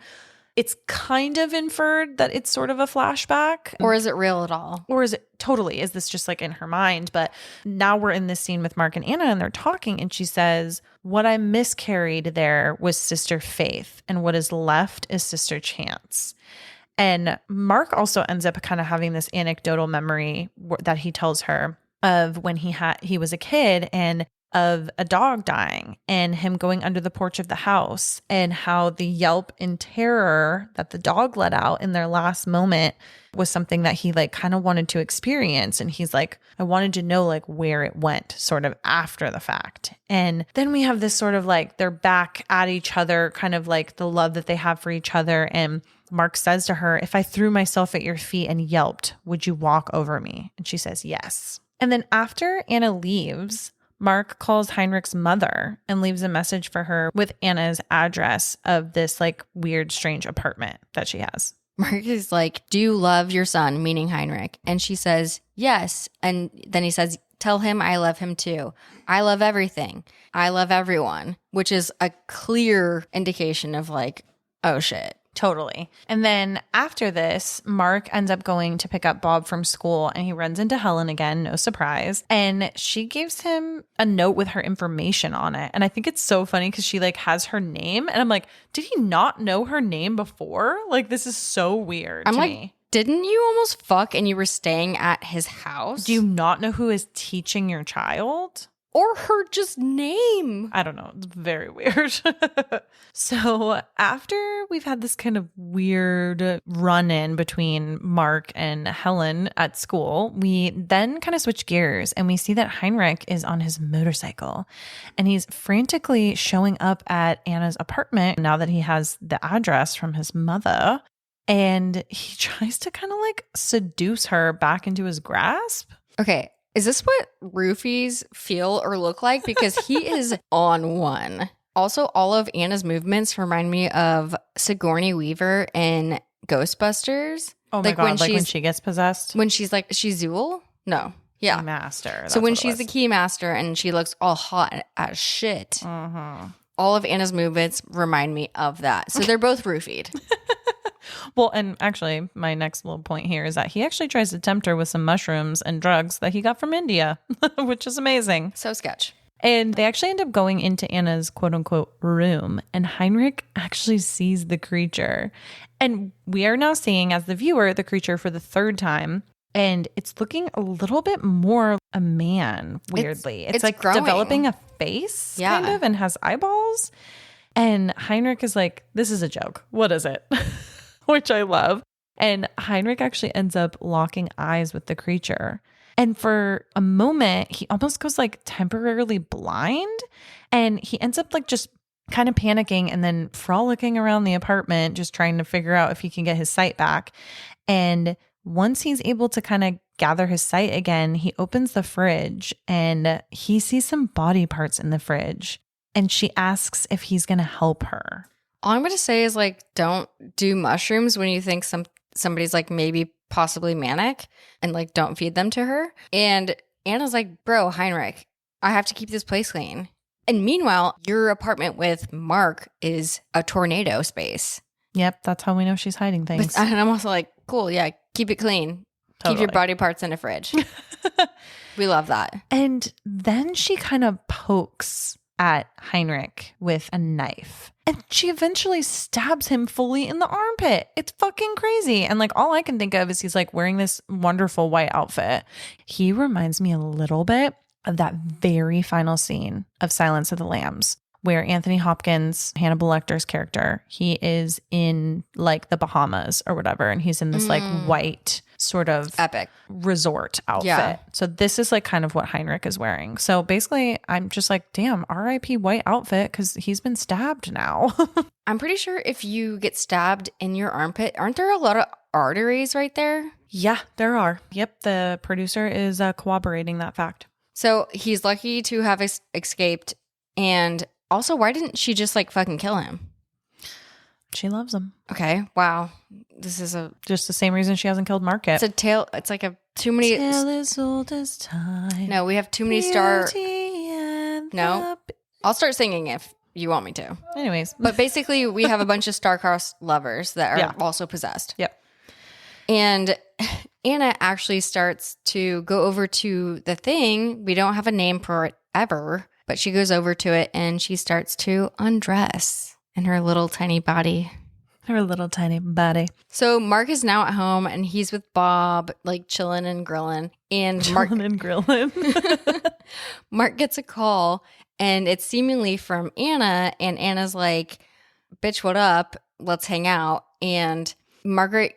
Speaker 1: It's kind of inferred that it's sort of a flashback.
Speaker 2: Or is it real at all?
Speaker 1: Or is it totally? Is this just like in her mind? But now we're in this scene with Mark and Anna, and they're talking, and she says, what I miscarried there was Sister Faith, and what is left is Sister Chance. And Mark also ends up kind of having this anecdotal memory that he tells her of when he was a kid, and of a dog dying, and him going under the porch of the house, and how the yelp in terror that the dog let out in their last moment was something that he like kind of wanted to experience. And he's like, I wanted to know like where it went sort of after the fact. And then we have this sort of like, they're back at each other, kind of like the love that they have for each other. And Mark says to her, if I threw myself at your feet and yelped, would you walk over me? And she says, yes. And then after Anna leaves, Mark calls Heinrich's mother and leaves a message for her with Anna's address of this like weird, strange apartment that she has.
Speaker 2: Mark is like, do you love your son, meaning Heinrich? And she says, yes. And then he says, tell him I love him too. I love everything. I love everyone, which is a clear indication of like, oh shit.
Speaker 1: Totally. And then after this, Mark ends up going to pick up Bob from school, and he runs into Helen again, no surprise. And she gives him a note with her information on it. And I think it's so funny because she like has her name. And I'm like, did he not know her name before? Like, this is so weird to me.
Speaker 2: Didn't you almost fuck and you were staying at his house?
Speaker 1: Do you not know who is teaching your child?
Speaker 2: Or her just name.
Speaker 1: I don't know. It's very weird. So after we've had this kind of weird run-in between Mark and Helen at school, we then kind of switch gears, and we see that Heinrich is on his motorcycle, and he's frantically showing up at Anna's apartment now that he has the address from his mother. And he tries to kind of like seduce her back into his grasp.
Speaker 2: Okay. Is this what roofies feel or look like? Because he is on one. Also, all of Anna's movements remind me of Sigourney Weaver in Ghostbusters.
Speaker 1: Oh my God, like when she gets possessed?
Speaker 2: When she's like, she's Zool? No. Yeah.
Speaker 1: Master.
Speaker 2: So when she's the key master and she looks all hot as shit, all of Anna's movements remind me of that. So they're both roofied.
Speaker 1: Well, and actually, my next little point here is that he actually tries to tempt her with some mushrooms and drugs that he got from India, which is amazing.
Speaker 2: So sketch.
Speaker 1: And they actually end up going into Anna's quote unquote room, and Heinrich actually sees the creature. And we are now seeing, as the viewer, the creature for the third time. And it's looking a little bit more a man, weirdly. It's like
Speaker 2: growing.
Speaker 1: Developing a face, kind of, and has eyeballs. And Heinrich is like, this is a joke. What is it? Which I love. And Heinrich actually ends up locking eyes with the creature. And for a moment, he almost goes like temporarily blind. And he ends up like just kind of panicking and then frolicking around the apartment, just trying to figure out if he can get his sight back. And once he's able to kind of gather his sight again, he opens the fridge and he sees some body parts in the fridge. And she asks if he's going to help her.
Speaker 2: All I'm going to say is like, don't do mushrooms when you think somebody's like maybe possibly manic, and like don't feed them to her. And Anna's like, bro, Heinrich, I have to keep this place clean. And meanwhile, your apartment with Mark is a tornado space.
Speaker 1: Yep, that's how we know she's hiding things.
Speaker 2: And I'm also like, cool, yeah, keep it clean. Totally. Keep your body parts in a fridge. We love that.
Speaker 1: And then she kind of pokes at Heinrich with a knife. And she eventually stabs him fully in the armpit. It's fucking crazy. And like all I can think of is he's like wearing this wonderful white outfit. He reminds me a little bit of that very final scene of Silence of the Lambs, where Anthony Hopkins, Hannibal Lecter's character, he is in like the Bahamas or whatever. And he's in this like white sort of
Speaker 2: Epic
Speaker 1: resort outfit.
Speaker 2: Yeah.
Speaker 1: So this is like kind of what Heinrich is wearing. So basically I'm just like, damn, RIP white outfit, because he's been stabbed now.
Speaker 2: I'm pretty sure if you get stabbed in your armpit, aren't there a lot of arteries right there?
Speaker 1: Yeah, there are. Yep. The producer is corroborating that fact.
Speaker 2: So he's lucky to have escaped. And also, why didn't she just like fucking kill him?
Speaker 1: She loves him.
Speaker 2: Okay. Wow. This is
Speaker 1: just the same reason she hasn't killed Mark yet.
Speaker 2: It's a tale. It's like too many.
Speaker 1: Tale as old as time.
Speaker 2: No, we have too many No. I'll start singing if you want me to.
Speaker 1: Anyways.
Speaker 2: But basically, we have a bunch of star-crossed lovers that are also possessed.
Speaker 1: Yep.
Speaker 2: And Anna actually starts to go over to the thing. We don't have a name for it ever, but she goes over to it and she starts to undress in her little tiny body.
Speaker 1: Her little tiny body.
Speaker 2: So Mark is now at home and he's with Bob, like chilling and grilling. And Mark gets a call and it's seemingly from Anna. And Anna's like, bitch, what up? Let's hang out. And Margit.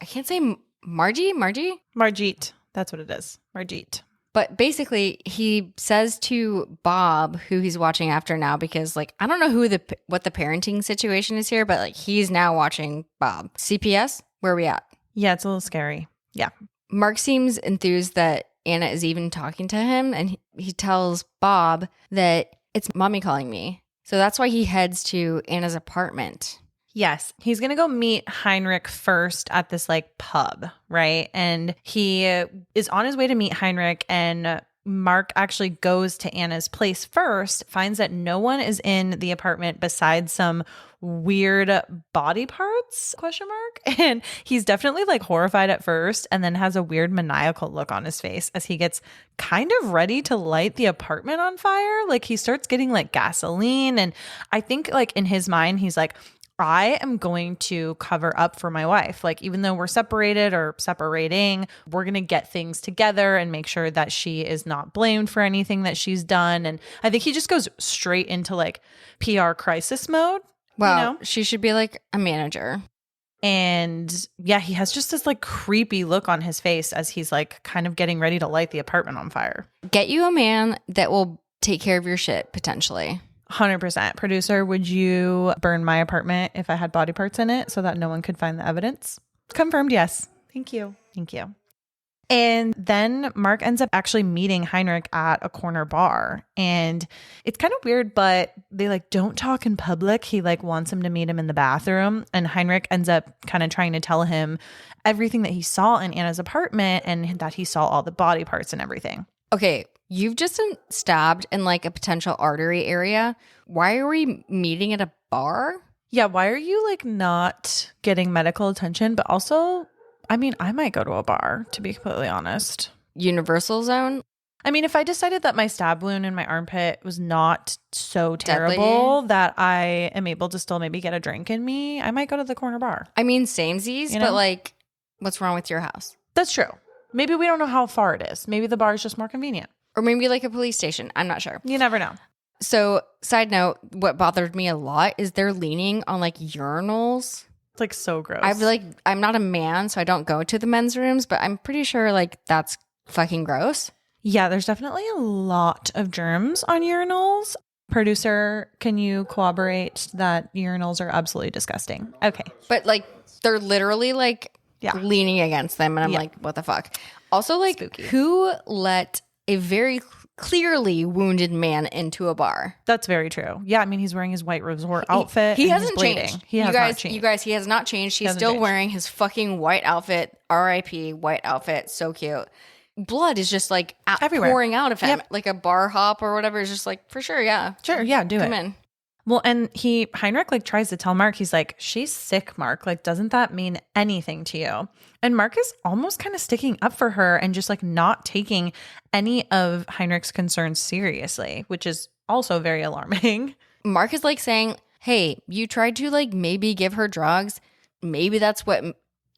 Speaker 2: I can't say Margie?
Speaker 1: Margit. That's what it is. Margit.
Speaker 2: But basically, he says to Bob, who he's watching after now, because like I don't know what the parenting situation is here, but like he's now watching Bob. CPS, where are we at?
Speaker 1: Yeah, it's a little scary. Yeah.
Speaker 2: Mark seems enthused that Anna is even talking to him, and he tells Bob that it's mommy calling me. So that's why he heads to Anna's apartment.
Speaker 1: Yes. He's going to go meet Heinrich first at this like pub, right? And he is on his way to meet Heinrich, and Mark actually goes to Anna's place first, finds that no one is in the apartment besides some weird body parts, ? And he's definitely like horrified at first, and then has a weird maniacal look on his face as he gets kind of ready to light the apartment on fire. Like he starts getting like gasoline, and I think like in his mind, he's like, I am going to cover up for my wife. Like, even though we're separated or separating, we're going to get things together and make sure that she is not blamed for anything that she's done. And I think he just goes straight into like PR crisis mode.
Speaker 2: Well,
Speaker 1: you know?
Speaker 2: She should be like a manager.
Speaker 1: And yeah, he has just this like creepy look on his face as he's like kind of getting ready to light the apartment on fire.
Speaker 2: Get you a man that will take care of your shit, potentially.
Speaker 1: 100%. Producer, would you burn my apartment if I had body parts in it so that no one could find the evidence? Confirmed, yes. Thank you. Thank you. And then Mark ends up actually meeting Heinrich at a corner bar. And it's kind of weird, but they like don't talk in public. He like wants him to meet him in the bathroom. And Heinrich ends up kind of trying to tell him everything that he saw in Anna's apartment and that he saw all the body parts and everything.
Speaker 2: Okay. You've just been stabbed in like a potential artery area. Why are we meeting at a bar?
Speaker 1: Yeah, why are you like not getting medical attention? But also, I mean, I might go to a bar, to be completely honest.
Speaker 2: Universal zone?
Speaker 1: I mean, if I decided that my stab wound in my armpit was not so
Speaker 2: Deadly.
Speaker 1: terrible that I am able to still maybe get a drink in me, I might go to the corner bar.
Speaker 2: I mean, samesies,
Speaker 1: You know?
Speaker 2: but like, what's wrong with your house?
Speaker 1: That's true. Maybe we don't know how far it is. Maybe the bar is just more convenient.
Speaker 2: Or maybe like a police station. I'm not sure.
Speaker 1: You never know.
Speaker 2: So, side note, what bothered me a lot is they're leaning on like urinals.
Speaker 1: It's like so gross.
Speaker 2: I'm not a man, so I don't go to the men's rooms, but I'm pretty sure like that's fucking gross.
Speaker 1: Yeah, there's definitely a lot of germs on urinals. Producer, can you corroborate that urinals are absolutely disgusting? Okay.
Speaker 2: But like they're literally like
Speaker 1: Yeah.
Speaker 2: leaning against them, and I'm like, what the fuck? Also, like,
Speaker 1: Spooky.
Speaker 2: who let a very clearly wounded man into a bar?
Speaker 1: That's very true. Yeah, I mean, he's wearing his white resort outfit.
Speaker 2: He
Speaker 1: and
Speaker 2: hasn't
Speaker 1: he's bleeding.
Speaker 2: changed.
Speaker 1: He has not changed.
Speaker 2: You guys, he has not changed. He's
Speaker 1: Hasn't
Speaker 2: still
Speaker 1: changed.
Speaker 2: wearing his fucking white outfit. R.I.P. white outfit. So cute. Blood is just like
Speaker 1: Everywhere.
Speaker 2: pouring out of him.
Speaker 1: Yep.
Speaker 2: Like a bar hop or whatever is just like, for sure, yeah.
Speaker 1: Sure, yeah, do
Speaker 2: Come
Speaker 1: it.
Speaker 2: in.
Speaker 1: Well, and Heinrich like tries to tell Mark, he's like, she's sick, Mark. Like, doesn't that mean anything to you? And Mark is almost kind of sticking up for her and just like not taking any of Heinrich's concerns seriously, which is also very alarming.
Speaker 2: Mark is like saying, hey, you tried to like maybe give her drugs. Maybe that's what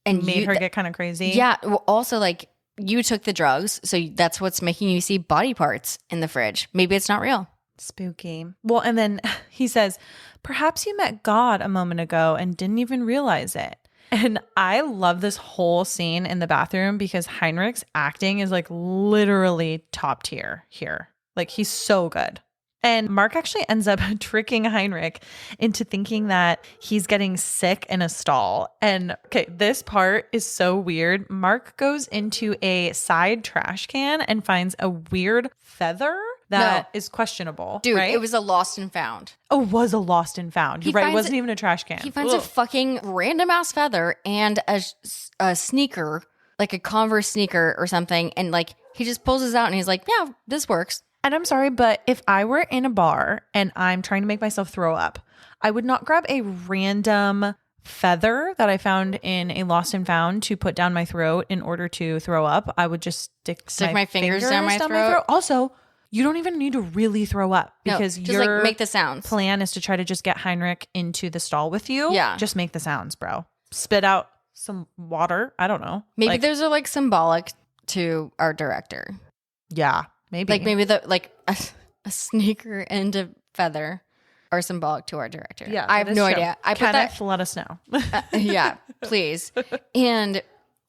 Speaker 2: and
Speaker 1: Made her get kind of crazy.
Speaker 2: Yeah. Well, also like you took the drugs, so that's what's making you see body parts in the fridge. Maybe it's not real.
Speaker 1: Spooky. Well, and then he says, perhaps you met God a moment ago and didn't even realize it. And I love this whole scene in the bathroom because Heinrich's acting is like literally top tier here. Like he's so good. And Mark actually ends up tricking Heinrich into thinking that he's getting sick in a stall. And okay, this part is so weird. Mark goes into a side trash can and finds a weird feather that is questionable.
Speaker 2: Dude,
Speaker 1: right?
Speaker 2: It was a lost and found.
Speaker 1: Oh, it was a lost and found. You're right. It wasn't even a trash can.
Speaker 2: He finds a fucking random ass feather and a sneaker, like a Converse sneaker or something. And like, he just pulls this out and he's like, yeah, this works.
Speaker 1: And I'm sorry, but if I were in a bar and I'm trying to make myself throw up, I would not grab a random feather that I found in a lost and found to put down my throat in order to throw up. I would just stick my fingers down my throat. Also, you don't even need to really throw up because
Speaker 2: just
Speaker 1: your
Speaker 2: like make the sounds.
Speaker 1: Plan is to try to just get Heinrich into the stall with you.
Speaker 2: Yeah.
Speaker 1: Just make the sounds, bro. Spit out some water. I don't know.
Speaker 2: Maybe those are like symbolic to our director.
Speaker 1: Yeah. Maybe.
Speaker 2: Like maybe a sneaker and a feather are symbolic to our director.
Speaker 1: Yeah.
Speaker 2: I have no idea.
Speaker 1: Kenneth, let us know.
Speaker 2: Yeah, please. And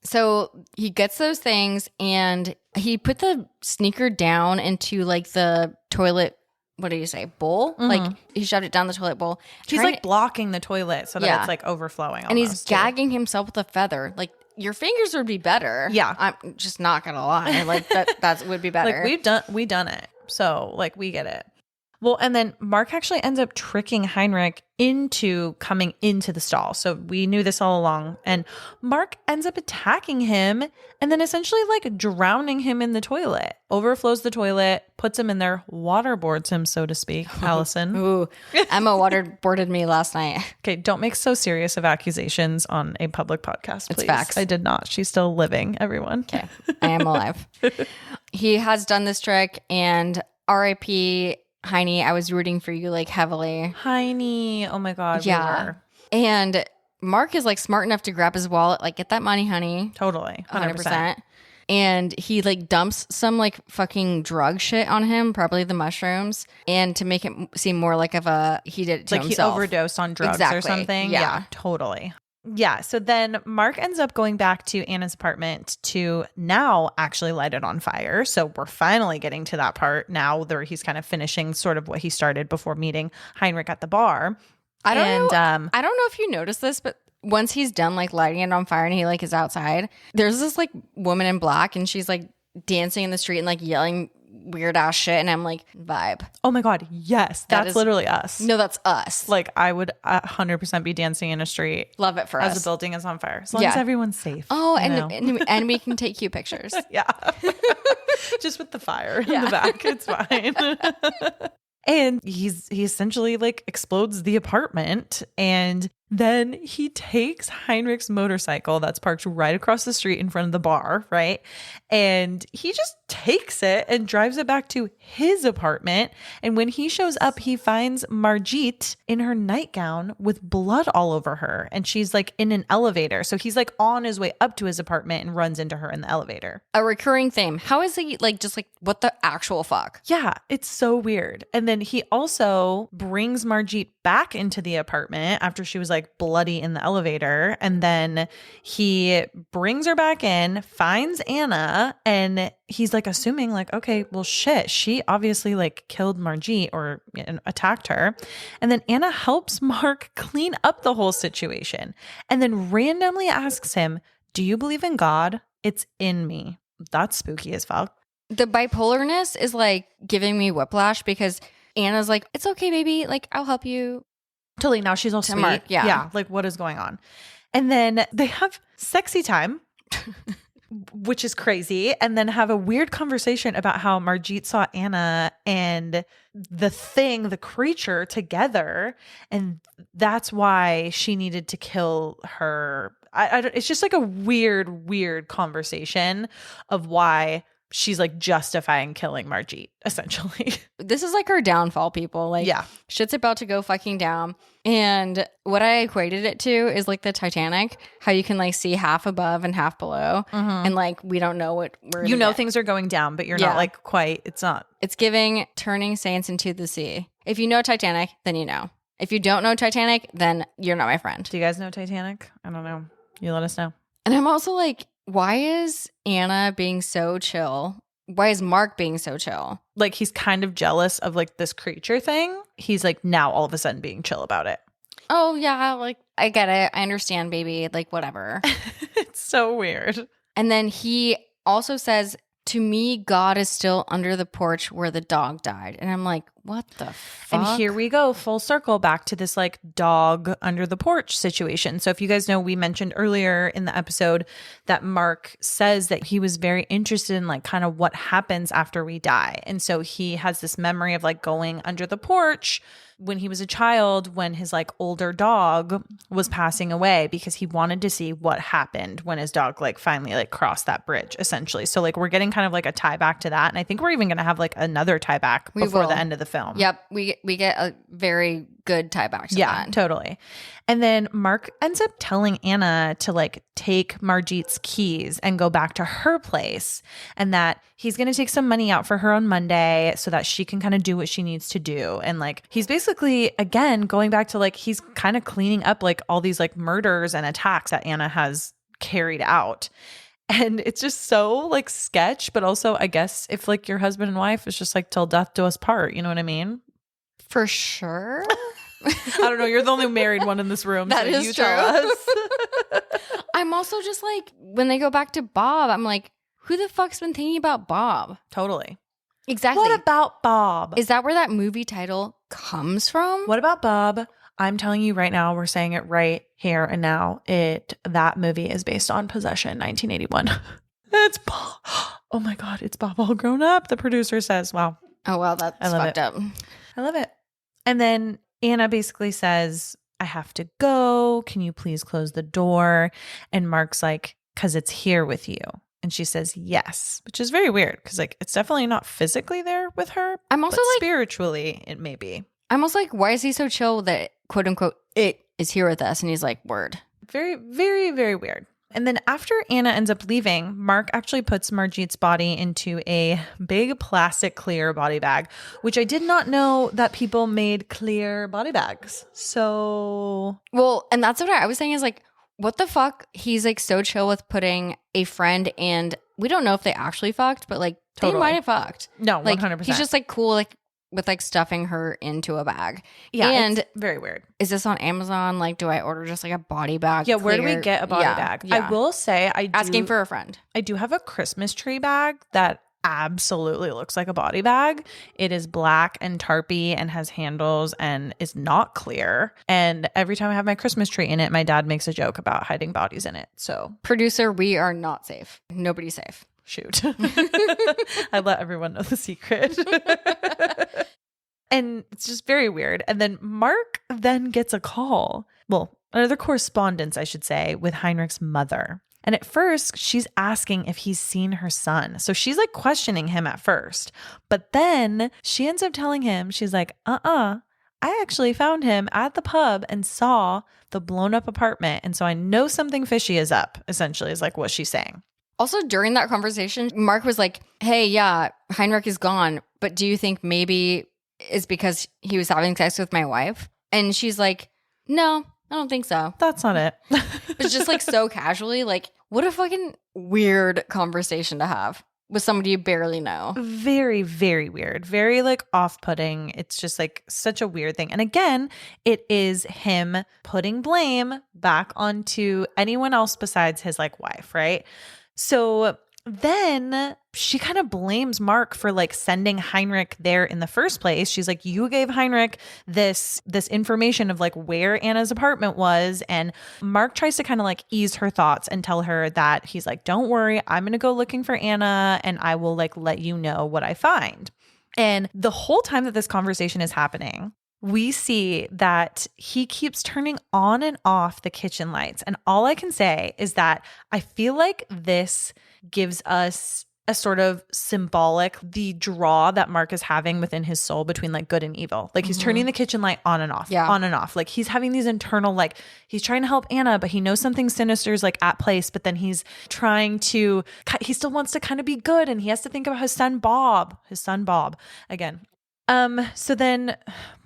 Speaker 2: so he gets those things and he put the sneaker down into like the toilet, what do you say, bowl? Mm-hmm. Like he shoved it down the toilet bowl.
Speaker 1: He's like blocking the toilet so that it's like overflowing almost,
Speaker 2: and he's gagging himself with a feather. Like your fingers would be better.
Speaker 1: Yeah.
Speaker 2: I'm just not going to lie. Like that would be better.
Speaker 1: Like we done it. So like we get it. Well, and then Mark actually ends up tricking Heinrich into coming into the stall. So we knew this all along. And Mark ends up attacking him and then essentially like drowning him in the toilet. Overflows the toilet, puts him in there, waterboards him, so to speak. Allison.
Speaker 2: Ooh, Emma waterboarded me last night.
Speaker 1: Okay, don't make so serious of accusations on a public podcast, please.
Speaker 2: It's facts.
Speaker 1: I did not. She's still living, everyone.
Speaker 2: Okay, I am alive. He has done this trick and RIP Heine, I was rooting for you like heavily.
Speaker 1: Heine, oh my God.
Speaker 2: Yeah.
Speaker 1: We were.
Speaker 2: And Mark is like smart enough to grab his wallet, like get that money, honey.
Speaker 1: Totally. 100%.
Speaker 2: And he like dumps some like fucking drug shit on him, probably the mushrooms, and to make it seem more like he did it to himself.
Speaker 1: He overdosed on drugs or something. Yeah, totally. Yeah. So then Mark ends up going back to Anna's apartment to now actually light it on fire. So we're finally getting to that part now where he's kind of finishing sort of what he started before meeting Heinrich at the bar.
Speaker 2: I don't know if you noticed this, but once he's done like lighting it on fire and he like is outside, there's this like woman in black and she's like dancing in the street and like yelling weird ass shit, and I'm like, vibe.
Speaker 1: Oh my God, yes, that's literally us.
Speaker 2: No, that's us.
Speaker 1: Like I would 100% be dancing in a street.
Speaker 2: Love it for us.
Speaker 1: As a building is on fire, as long as everyone's safe.
Speaker 2: Oh, and we can take cute pictures.
Speaker 1: Yeah, just with the fire in the back, it's fine. And he essentially like explodes the apartment, and then he takes Heinrich's motorcycle that's parked right across the street in front of the bar, right? And he just takes it and drives it back to his apartment. And when he shows up, he finds Margit in her nightgown with blood all over her. And she's like in an elevator. So he's like on his way up to his apartment and runs into her in the elevator.
Speaker 2: A recurring theme. How is he like just like what the actual fuck?
Speaker 1: Yeah, it's so weird. And then he also brings Margit back into the apartment after she was like bloody in the elevator. And then he brings her back in, finds Anna, and he's like assuming like, okay, well shit, she obviously like killed Margit or attacked her. And then Anna helps Mark clean up the whole situation and then randomly asks him, do you believe in God? It's in me. That's spooky as fuck.
Speaker 2: The bipolarness is like giving me whiplash because Anna's like, it's okay, baby. Like, I'll help you.
Speaker 1: Totally. Now she's all sweet.
Speaker 2: Mark, yeah.
Speaker 1: Yeah. Like, what is going on? And then they have sexy time, which is crazy. And then have a weird conversation about how Margit saw Anna and the creature together. And that's why she needed to kill her. It's just like a weird conversation of why she's like justifying killing Margit, essentially.
Speaker 2: This is like her downfall, people. Like,
Speaker 1: Yeah.
Speaker 2: shit's about to go fucking down. And what I equated it to is like the Titanic, how you can like see half above and half below. And like, we don't know what we're
Speaker 1: You know things are going down, but you're not like quite, it's not.
Speaker 2: It's giving turning saints into the sea. If you know Titanic, then you know. If you don't know Titanic, then you're not my friend.
Speaker 1: Do you guys know Titanic? I don't know. You let us know.
Speaker 2: And I'm also like, why is Anna being so chill? Why is Mark being so chill?
Speaker 1: Like, he's kind of jealous of like this creature thing. He's like now all of a sudden being chill about it.
Speaker 2: Oh, yeah. Like, I get it. I understand, baby. Like, whatever.
Speaker 1: It's so weird.
Speaker 2: And then he also says, to me, God is still under the porch where the dog died. And I'm like, what the fuck?
Speaker 1: And here we go, full circle back to this like dog under the porch situation. So if you guys know, we mentioned earlier in the episode that Mark says that he was very interested in like kind of what happens after we die. And so he has this memory of like going under the porch when he was a child, when his like older dog was passing away, because he wanted to see what happened when his dog like finally like crossed that bridge, essentially. So like we're getting kind of like a tie back to that. And I think we're even going to have like another tie back before the end of the film.
Speaker 2: Yep. We get a very good tie back to that.
Speaker 1: Yeah, totally. And then Mark ends up telling Anna to like take Margit's keys and go back to her place, and that he's going to take some money out for her on Monday so that she can kind of do what she needs to do. And like he's basically, again, going back to like he's kind of cleaning up like all these like murders and attacks that Anna has carried out. And it's just so like sketch, but also I guess if like your husband and wife is just like till death do us part, you know what I mean?
Speaker 2: For sure.
Speaker 1: I don't know. You're the only married one in this room.
Speaker 2: That
Speaker 1: so
Speaker 2: is
Speaker 1: you
Speaker 2: true.
Speaker 1: tell us.
Speaker 2: I'm also just like, when they go back to Bob, I'm like, who the fuck's been thinking about Bob?
Speaker 1: Totally.
Speaker 2: Exactly.
Speaker 1: What about Bob?
Speaker 2: Is that where that movie title comes from?
Speaker 1: What about Bob? I'm telling you right now, we're saying it right here and now. That movie is based on Possession, 1981. It's Bob. Oh my God, it's Bob all grown up. The producer says, wow.
Speaker 2: Oh, wow, that's fucked up.
Speaker 1: I love it. And then Anna basically says, I have to go. Can you please close the door? And Mark's like, because it's here with you. And she says, yes, which is very weird because like it's definitely not physically there with her.
Speaker 2: I'm also
Speaker 1: but
Speaker 2: like,
Speaker 1: spiritually, it may be.
Speaker 2: I'm also like, why is he so chill that quote unquote it is here with us? And he's like, word.
Speaker 1: Very, very, very weird. And then after Anna ends up leaving, Mark actually puts Margit's body into a big plastic clear body bag, which I did not know that people made clear body bags. So,
Speaker 2: well, and that's what I was saying is like, what the fuck? He's like so chill with putting a friend, and we don't know if they actually fucked, but like they might have fucked.
Speaker 1: No,
Speaker 2: like
Speaker 1: 100%.
Speaker 2: He's just like cool, like with like stuffing her into a bag.
Speaker 1: Yeah,
Speaker 2: and
Speaker 1: it's very weird.
Speaker 2: Is this on Amazon? Like, do I order just like a body bag?
Speaker 1: Yeah, where do we get a body bag?
Speaker 2: Yeah.
Speaker 1: I will say
Speaker 2: asking for a friend.
Speaker 1: I do have a Christmas tree bag that absolutely looks like a body bag. It is black and tarpy and has handles and is not clear. And every time I have my Christmas tree in it, my dad makes a joke about hiding bodies in it. So,
Speaker 2: producer, we are not safe. Nobody's safe.
Speaker 1: Shoot. I let everyone know the secret. And it's just very weird. And then Mark then gets a call. Well, another correspondence, I should say, with Heinrich's mother. And at first, she's asking if he's seen her son. So she's like questioning him at first. But then she ends up telling him, she's like, I actually found him at the pub and saw the blown up apartment. And so I know something fishy is up, essentially, is like what she's saying.
Speaker 2: Also, during that conversation, Mark was like, hey, yeah, Heinrich is gone. But do you think maybe it's because he was having sex with my wife? And she's like, no, I don't think so.
Speaker 1: That's not it.
Speaker 2: It's just like so casually, like, what a fucking weird conversation to have with somebody you barely know.
Speaker 1: Very, very weird. Very like off-putting. It's just like such a weird thing. And again, it is him putting blame back onto anyone else besides his like wife, right? So then she kind of blames Mark for like sending Heinrich there in the first place. She's like, you gave Heinrich this information of like where Anna's apartment was. And Mark tries to kind of like ease her thoughts and tell her that he's like, don't worry, I'm going to go looking for Anna and I will like let you know what I find. And the whole time that this conversation is happening, we see that he keeps turning on and off the kitchen lights. And all I can say is that I feel like this gives us a sort of symbolic, the draw that Mark is having within his soul between like good and evil. Like he's turning the kitchen light on and off, on and off. Like he's having these internal, like he's trying to help Anna, but he knows something sinister is like at place, but then he still wants to kind of be good. And he has to think about his son, Bob again. So then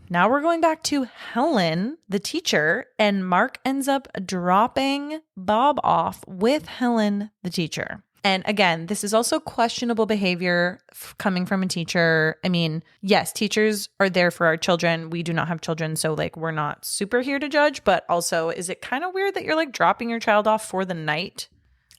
Speaker 1: now we're going back to Helen, the teacher, and Mark ends up dropping Bob off with Helen, the teacher. And again, this is also questionable behavior coming from a teacher. I mean, yes, teachers are there for our children. We do not have children, so like we're not super here to judge, but also is it kind of weird that you're like dropping your child off for the night?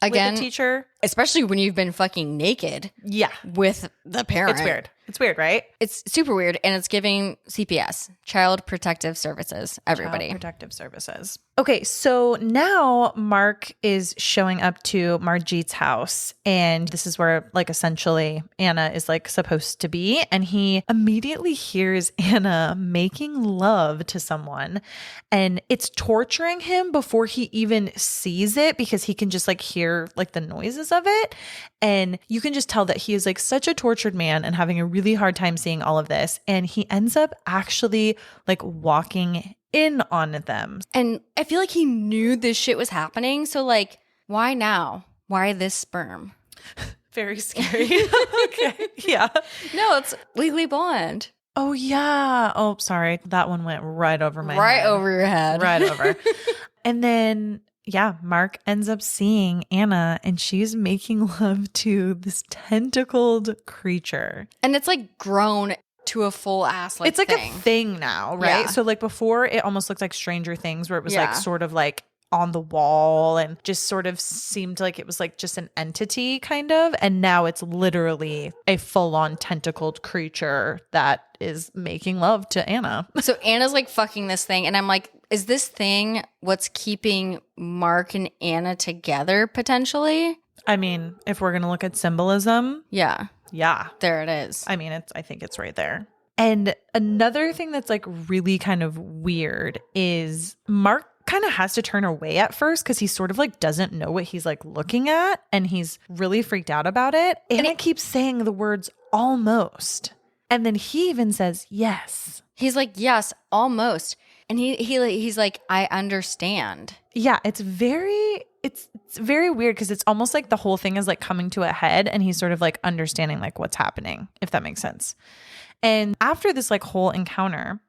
Speaker 1: Again, with the teacher?
Speaker 2: Especially when you've been fucking naked.
Speaker 1: Yeah.
Speaker 2: With the parent.
Speaker 1: It's weird, right?
Speaker 2: It's super weird. And it's giving CPS, Child Protective Services, everybody.
Speaker 1: Child Protective Services. Okay, so now Mark is showing up to Margit's house. And this is where like essentially Anna is like supposed to be. And he immediately hears Anna making love to someone. And it's torturing him before he even sees it because he can just like hear like the noises of it. And you can just tell that he is like such a tortured man and having a really hard time seeing all of this. And he ends up actually like walking in on them.
Speaker 2: And I feel like he knew this shit was happening. So like, why now? Why this sperm?
Speaker 1: Very scary. Okay. Yeah.
Speaker 2: No, it's Legally Blonde.
Speaker 1: Oh, yeah. Oh, sorry. That one went right over my head.
Speaker 2: Right over your head.
Speaker 1: Right over. And then, yeah, Mark ends up seeing Anna and she's making love to this tentacled creature.
Speaker 2: And it's like grown to a full ass like
Speaker 1: it's like
Speaker 2: thing.
Speaker 1: A thing now, right?
Speaker 2: Yeah.
Speaker 1: So like before it almost looked like Stranger Things where it was
Speaker 2: Yeah.
Speaker 1: like sort of like on the wall and just sort of seemed like it was like just an entity kind of. And now it's literally a full-on tentacled creature that is making love to Anna.
Speaker 2: So Anna's like fucking this thing. And I'm like, is this thing what's keeping Mark and Anna together potentially?
Speaker 1: I mean, if we're going to look at symbolism.
Speaker 2: Yeah.
Speaker 1: Yeah.
Speaker 2: There it is.
Speaker 1: I mean, I think it's right there. And another thing that's like really kind of weird is Mark kind of has to turn away at first because he sort of like doesn't know what he's like looking at and he's really freaked out about it. And it keeps saying the words almost. And then he even says yes.
Speaker 2: He's like, yes, almost. And he's like, I understand.
Speaker 1: Yeah, it's very weird because it's almost like the whole thing is like coming to a head and he's sort of like understanding like what's happening, if that makes sense. And after this like whole encounter,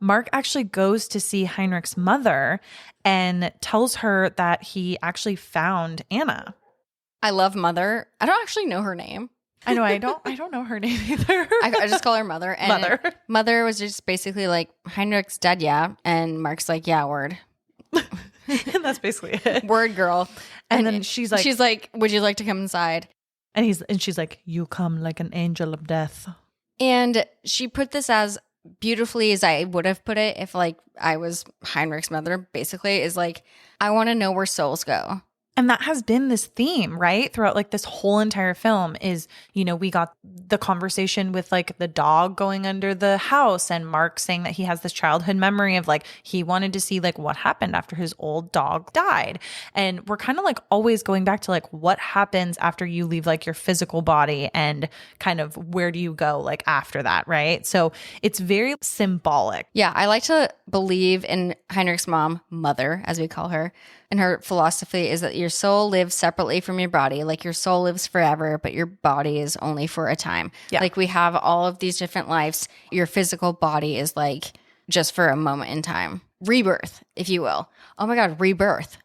Speaker 1: Mark actually goes to see Heinrich's mother and tells her that he actually found Anna.
Speaker 2: I love Mother. I don't actually know her name.
Speaker 1: I know. I don't know her name either.
Speaker 2: I just call her Mother. And Mother was just basically like, Heinrich's dead, yeah. And Mark's like, yeah, word.
Speaker 1: And that's basically it.
Speaker 2: Word, girl.
Speaker 1: And then she's like,
Speaker 2: would you like to come inside?
Speaker 1: And she's like, you come like an angel of death.
Speaker 2: And she put this as beautifully as I would have put it if like I was Heinrich's mother, basically, is like, I want to know where souls go.
Speaker 1: And that has been this theme, right? Throughout like this whole entire film is, you know, we got the conversation with like the dog going under the house and Mark saying that he has this childhood memory of like, he wanted to see like what happened after his old dog died. And we're kind of like always going back to like what happens after you leave like your physical body and kind of where do you go like after that, right? So it's very symbolic.
Speaker 2: Yeah, I like to believe in Heinrich's mom, Mother, as we call her. And her philosophy is that your soul lives separately from your body. Like your soul lives forever, but your body is only for a time. Yeah. Like we have all of these different lives. Your physical body is like just for a moment in time. Rebirth, if you will. Oh my God, rebirth.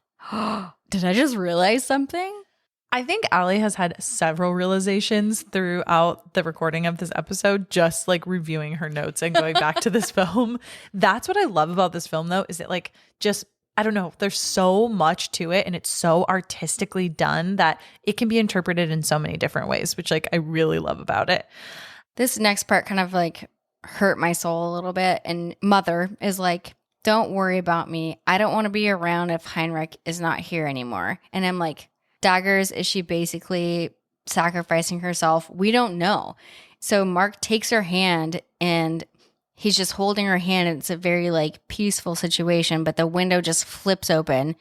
Speaker 2: Did I just realize something?
Speaker 1: I think Allie has had several realizations throughout the recording of this episode, just like reviewing her notes and going back to this film. That's what I love about this film, though, is it like just I don't know, there's so much to it and it's so artistically done that it can be interpreted in so many different ways, which like I really love about it.
Speaker 2: This next part kind of like hurt my soul a little bit. And Mother is like, don't worry about me. I don't want to be around if Heinrich is not here anymore. And I'm like, daggers, is she basically sacrificing herself? We don't know. So Mark takes her hand and he's just holding her hand and it's a very like peaceful situation, but the window just flips open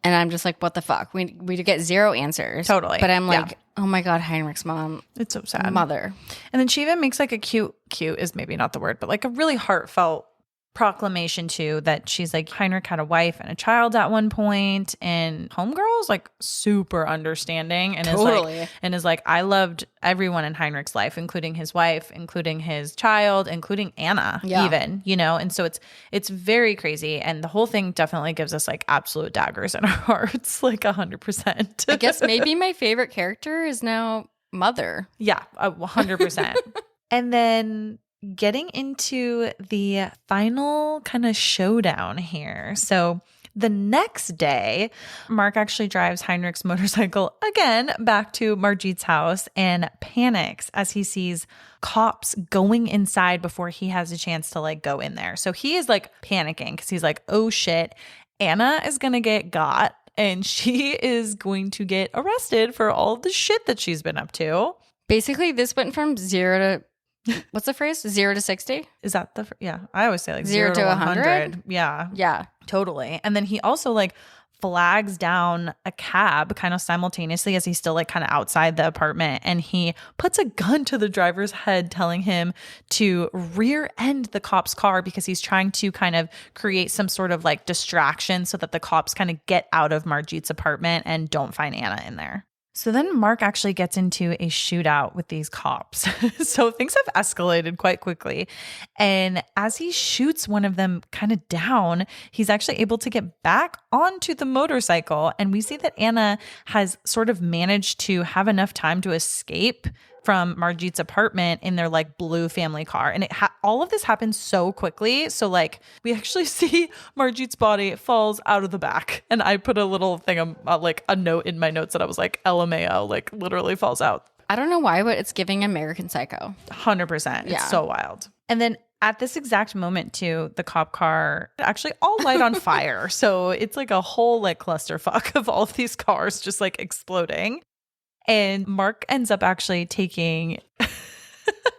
Speaker 2: And I'm just like, what the fuck? We get zero answers.
Speaker 1: Totally.
Speaker 2: But I'm like, oh my God, Heinrich's mom.
Speaker 1: It's so sad.
Speaker 2: Mother.
Speaker 1: And then she even makes like a cute is maybe not the word, but like a really heartfelt proclamation too, that she's like, Heinrich had a wife and a child at one point, and homegirl's like super understanding and is like, I loved everyone in Heinrich's life, including his wife, including his child, including Anna, even, you know. And so it's very crazy, and the whole thing definitely gives us like absolute daggers in our hearts, like 100%.
Speaker 2: I guess maybe my favorite character is now Mother.
Speaker 1: Yeah, 100%. And then getting into the final kind of showdown here. So the next day, Mark actually drives Heinrich's motorcycle again back to Margit's house and panics as he sees cops going inside before he has a chance to like go in there. So he is like panicking because he's like, oh shit, Anna is going to get got and she is going to get arrested for all the shit that she's been up to.
Speaker 2: Basically, this went from 0 to... What's the phrase? 0 to 60?
Speaker 1: Is that the... Yeah. I always say like
Speaker 2: 0 to 100.
Speaker 1: Yeah.
Speaker 2: Yeah.
Speaker 1: Totally. And then he also like flags down a cab kind of simultaneously as he's still like kind of outside the apartment. And he puts a gun to the driver's head telling him to rear end the cop's car because he's trying to kind of create some sort of like distraction so that the cops kind of get out of Margit's apartment and don't find Anna in there. So then Mark actually gets into a shootout with these cops. So things have escalated quite quickly. And as he shoots one of them kind of down, he's actually able to get back onto the motorcycle. And we see that Anna has sort of managed to have enough time to escape from Margit's apartment in their like blue family car. And all of this happens so quickly. So like we actually see Margit's body falls out of the back. And I put a little thing, like a note in my notes that I was like, LMAO, like literally falls out.
Speaker 2: I don't know why, but it's giving American Psycho.
Speaker 1: 100%. It's so wild. And then at this exact moment too, the cop car actually all light on fire. So it's like a whole like clusterfuck of all of these cars just like exploding. And Mark ends up actually taking,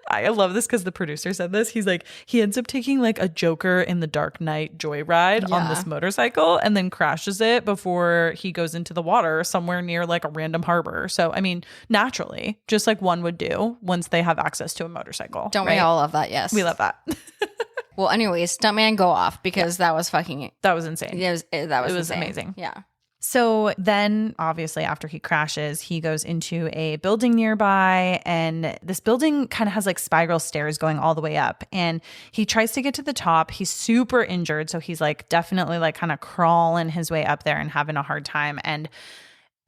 Speaker 1: I love this because the producer said this. He's like, he ends up taking like a Joker in the Dark Knight joyride on this motorcycle and then crashes it before he goes into the water somewhere near like a random harbor. So, I mean, naturally, just like one would do once they have access to a motorcycle.
Speaker 2: Don't we all love that? Yes.
Speaker 1: We love that.
Speaker 2: Well, anyways, Stuntman go off because that was fucking...
Speaker 1: That was insane.
Speaker 2: It was
Speaker 1: amazing.
Speaker 2: Yeah.
Speaker 1: So then obviously after he crashes, he goes into a building nearby, and this building kind of has like spiral stairs going all the way up, and he tries to get to the top. He's super injured. So he's like definitely like kind of crawling his way up there and having a hard time. And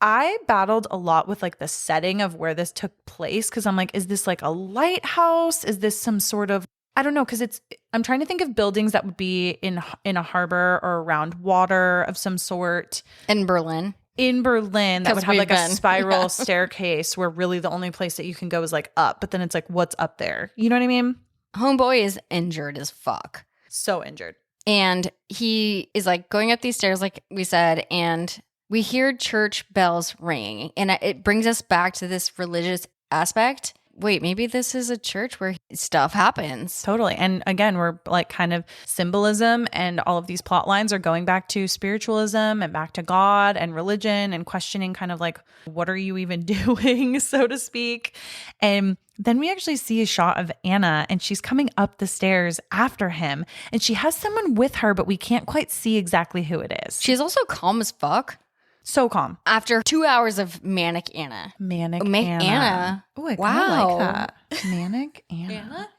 Speaker 1: I battled a lot with like the setting of where this took place. Cause I'm like, is this like a lighthouse? Is this some sort of, I don't know, because I'm trying to think of buildings that would be in a harbor or around water of some sort.
Speaker 2: In Berlin,
Speaker 1: that would have like a spiral staircase where really the only place that you can go is like up. But then it's like, what's up there? You know what I mean?
Speaker 2: Homeboy is injured as fuck.
Speaker 1: So injured.
Speaker 2: And he is like going up these stairs, like we said, and we hear church bells ringing. And it brings us back to this religious aspect. Wait, maybe this is a church where stuff happens.
Speaker 1: Totally. And again, we're like kind of symbolism, and all of these plot lines are going back to spiritualism and back to God and religion and questioning kind of like, what are you even doing, so to speak? And then we actually see a shot of Anna, and she's coming up the stairs after him, and she has someone with her, but we can't quite see exactly who it is.
Speaker 2: She's also calm as fuck.
Speaker 1: So calm.
Speaker 2: After 2 hours of Manic Anna.
Speaker 1: Manic Anna.
Speaker 2: Oh,
Speaker 1: I like that. Manic Anna.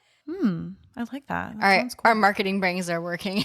Speaker 1: I like that.
Speaker 2: All right. Cool. Our marketing brains are working.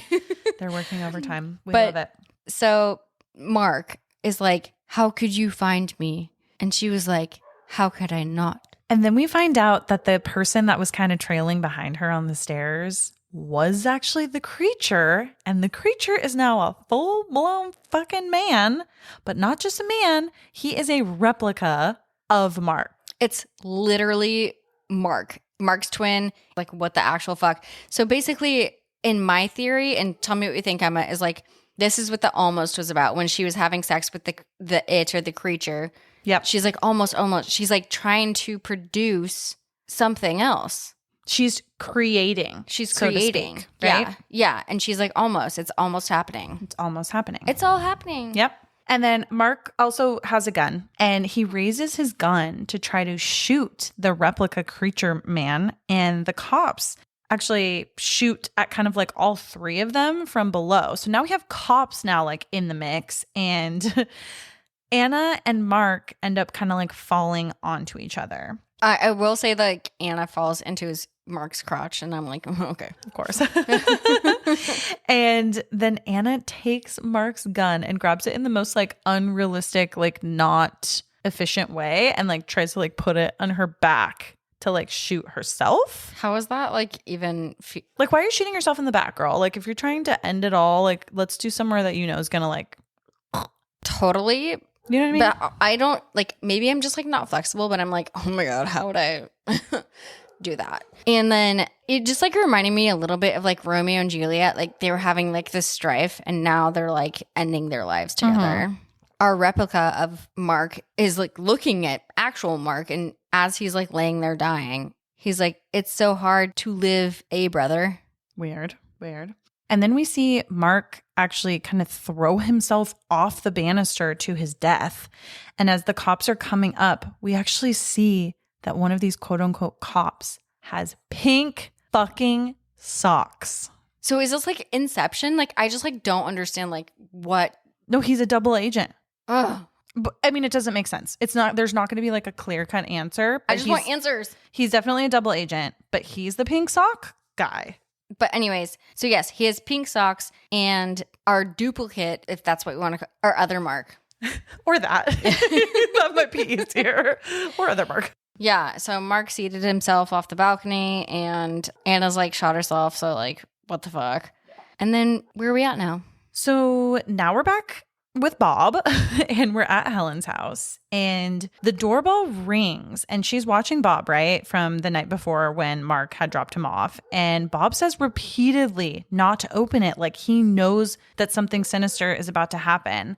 Speaker 1: They're working overtime. We love it.
Speaker 2: So Mark is like, how could you find me? And she was like, how could I not?
Speaker 1: And then we find out that the person that was kind of trailing behind her on the stairs was actually the creature, and the creature is now a full-blown fucking man, but not just a man. He is a replica of Mark.
Speaker 2: It's literally Mark's twin. Like, what the actual fuck? So basically, in my theory, and tell me what you think, Emma, is like, this is what the almost was about when she was having sex with the it or the creature.
Speaker 1: Yep.
Speaker 2: She's like, almost. She's like trying to produce something else.
Speaker 1: She's creating.
Speaker 2: So creating.
Speaker 1: Speak, right?
Speaker 2: Yeah. And she's like, almost. It's almost happening.
Speaker 1: It's almost happening.
Speaker 2: It's all happening.
Speaker 1: Yep. And then Mark also has a gun, and he raises his gun to try to shoot the replica creature man. And the cops actually shoot at kind of like all three of them from below. So now we have cops now like in the mix, and Anna and Mark end up kind of like falling onto each other.
Speaker 2: I will say that like, Anna falls into Mark's crotch, and I'm like, okay,
Speaker 1: of course. And then Anna takes Mark's gun and grabs it in the most like unrealistic, like not efficient way, and like tries to like put it on her back to like shoot herself.
Speaker 2: How is that like even
Speaker 1: like, why are you shooting yourself in the back, girl? Like, if you're trying to end it all, like, let's do somewhere that you know is gonna like
Speaker 2: totally,
Speaker 1: you know what I mean?
Speaker 2: But I don't like, maybe I'm just like not flexible, but I'm like, oh my god, how would I do that? And then it just like reminded me a little bit of like Romeo and Juliet. Like they were having like this strife, and now they're like ending their lives together. Mm-hmm. Our replica of Mark is like looking at actual Mark, and as he's like laying there dying, he's like, it's so hard to live, brother.
Speaker 1: Weird. And then we see Mark actually kind of throw himself off the banister to his death. And as the cops are coming up, we actually see that one of these quote unquote cops has pink fucking socks.
Speaker 2: So is this like Inception? Like, I just like don't understand like what.
Speaker 1: No, he's a double agent.
Speaker 2: Ugh.
Speaker 1: But, I mean, it doesn't make sense. There's not going to be like a clear cut answer.
Speaker 2: I just want answers.
Speaker 1: He's definitely a double agent, but he's the pink sock guy.
Speaker 2: But anyways, so yes, he has pink socks, and our duplicate, if that's what we want to call, our other Mark.
Speaker 1: Or that. That might be easier. Or other Mark.
Speaker 2: Yeah, so Mark seated himself off the balcony, and Anna's like shot herself, so like, what the fuck? And then where are we at now?
Speaker 1: So now we're back with Bob, and we're at Helen's house, and the doorbell rings, and she's watching Bob, right, from the night before when Mark had dropped him off, and Bob says repeatedly not to open it, like he knows that something sinister is about to happen.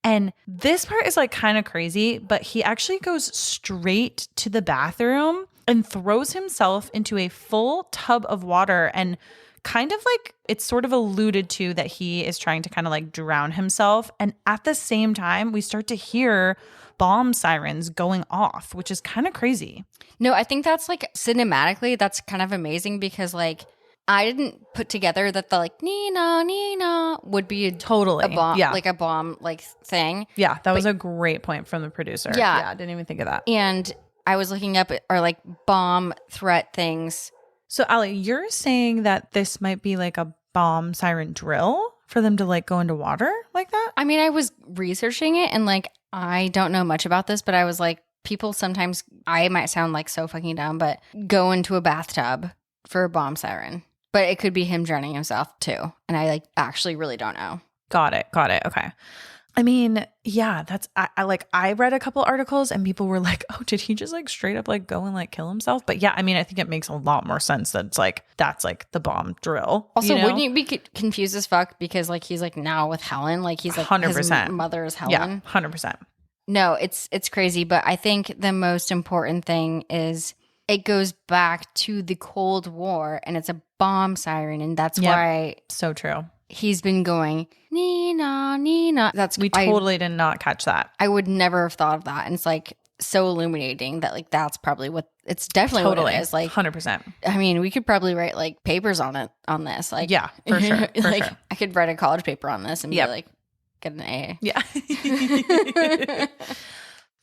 Speaker 1: And this part is like kind of crazy, but he actually goes straight to the bathroom and throws himself into a full tub of water, and kind of like it's sort of alluded to that he is trying to kind of like drown himself. And at the same time, we start to hear bomb sirens going off, which is kind of crazy.
Speaker 2: No, I think that's like cinematically, that's kind of amazing, because like I didn't put together that the like Nina would be
Speaker 1: totally
Speaker 2: a bomb, like a bomb like thing.
Speaker 1: Yeah, that was a great point from the producer. Yeah, I didn't even think of that.
Speaker 2: And I was looking up our like bomb threat things.
Speaker 1: So, Allie, you're saying that this might be like a bomb siren drill for them to like go into water like that?
Speaker 2: I mean, I was researching it, and like, I don't know much about this, but I was like, people sometimes, I might sound like so fucking dumb, but go into a bathtub for a bomb siren. But it could be him drowning himself too. And I like actually really don't know.
Speaker 1: Got it. Okay. I mean, yeah, that's, I read a couple articles and people were like, oh, did he just like straight up like go and like kill himself? But yeah, I mean, I think it makes a lot more sense that it's like, that's like the bomb drill.
Speaker 2: Also, wouldn't you be confused as fuck? Because like, he's like now with Helen, like he's like
Speaker 1: 100%.
Speaker 2: His mother is Helen.
Speaker 1: Yeah, 100%.
Speaker 2: No, it's crazy. But I think the most important thing is it goes back to the Cold War, and it's a bomb siren. And that's why.
Speaker 1: So true.
Speaker 2: He's been going, Nina, Nina.
Speaker 1: We totally did not catch that.
Speaker 2: I would never have thought of that. And it's like so illuminating that like that's probably what it's definitely what it is. Like
Speaker 1: 100%.
Speaker 2: I mean, we could probably write like papers on this. Like,
Speaker 1: yeah, for sure.
Speaker 2: Like I could write a college paper on this and be like, get an A.
Speaker 1: Yeah.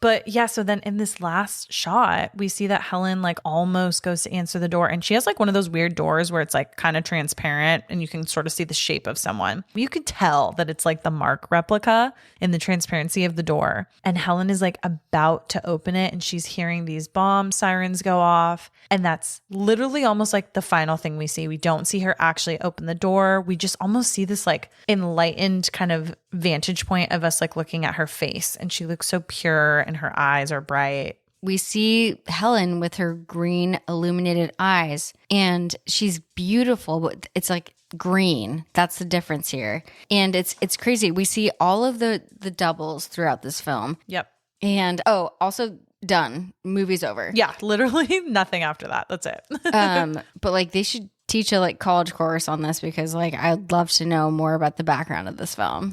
Speaker 1: But yeah, so then in this last shot, we see that Helen like almost goes to answer the door, and she has like one of those weird doors where it's like kind of transparent and you can sort of see the shape of someone. You could tell that it's like the Mark replica in the transparency of the door. And Helen is like about to open it, and she's hearing these bomb sirens go off. And that's literally almost like the final thing we see. We don't see her actually open the door. We just almost see this like enlightened kind of vantage point of us like looking at her face, and she looks so pure and her eyes are bright.
Speaker 2: We see Helen with her green illuminated eyes, and she's beautiful, but it's like green. That's the difference here. And it's crazy. We see all of the doubles throughout this film.
Speaker 1: Yep.
Speaker 2: And also done. Movie's over.
Speaker 1: Yeah, literally nothing after that. That's it.
Speaker 2: But like they should teach a like college course on this, because like I'd love to know more about the background of this film.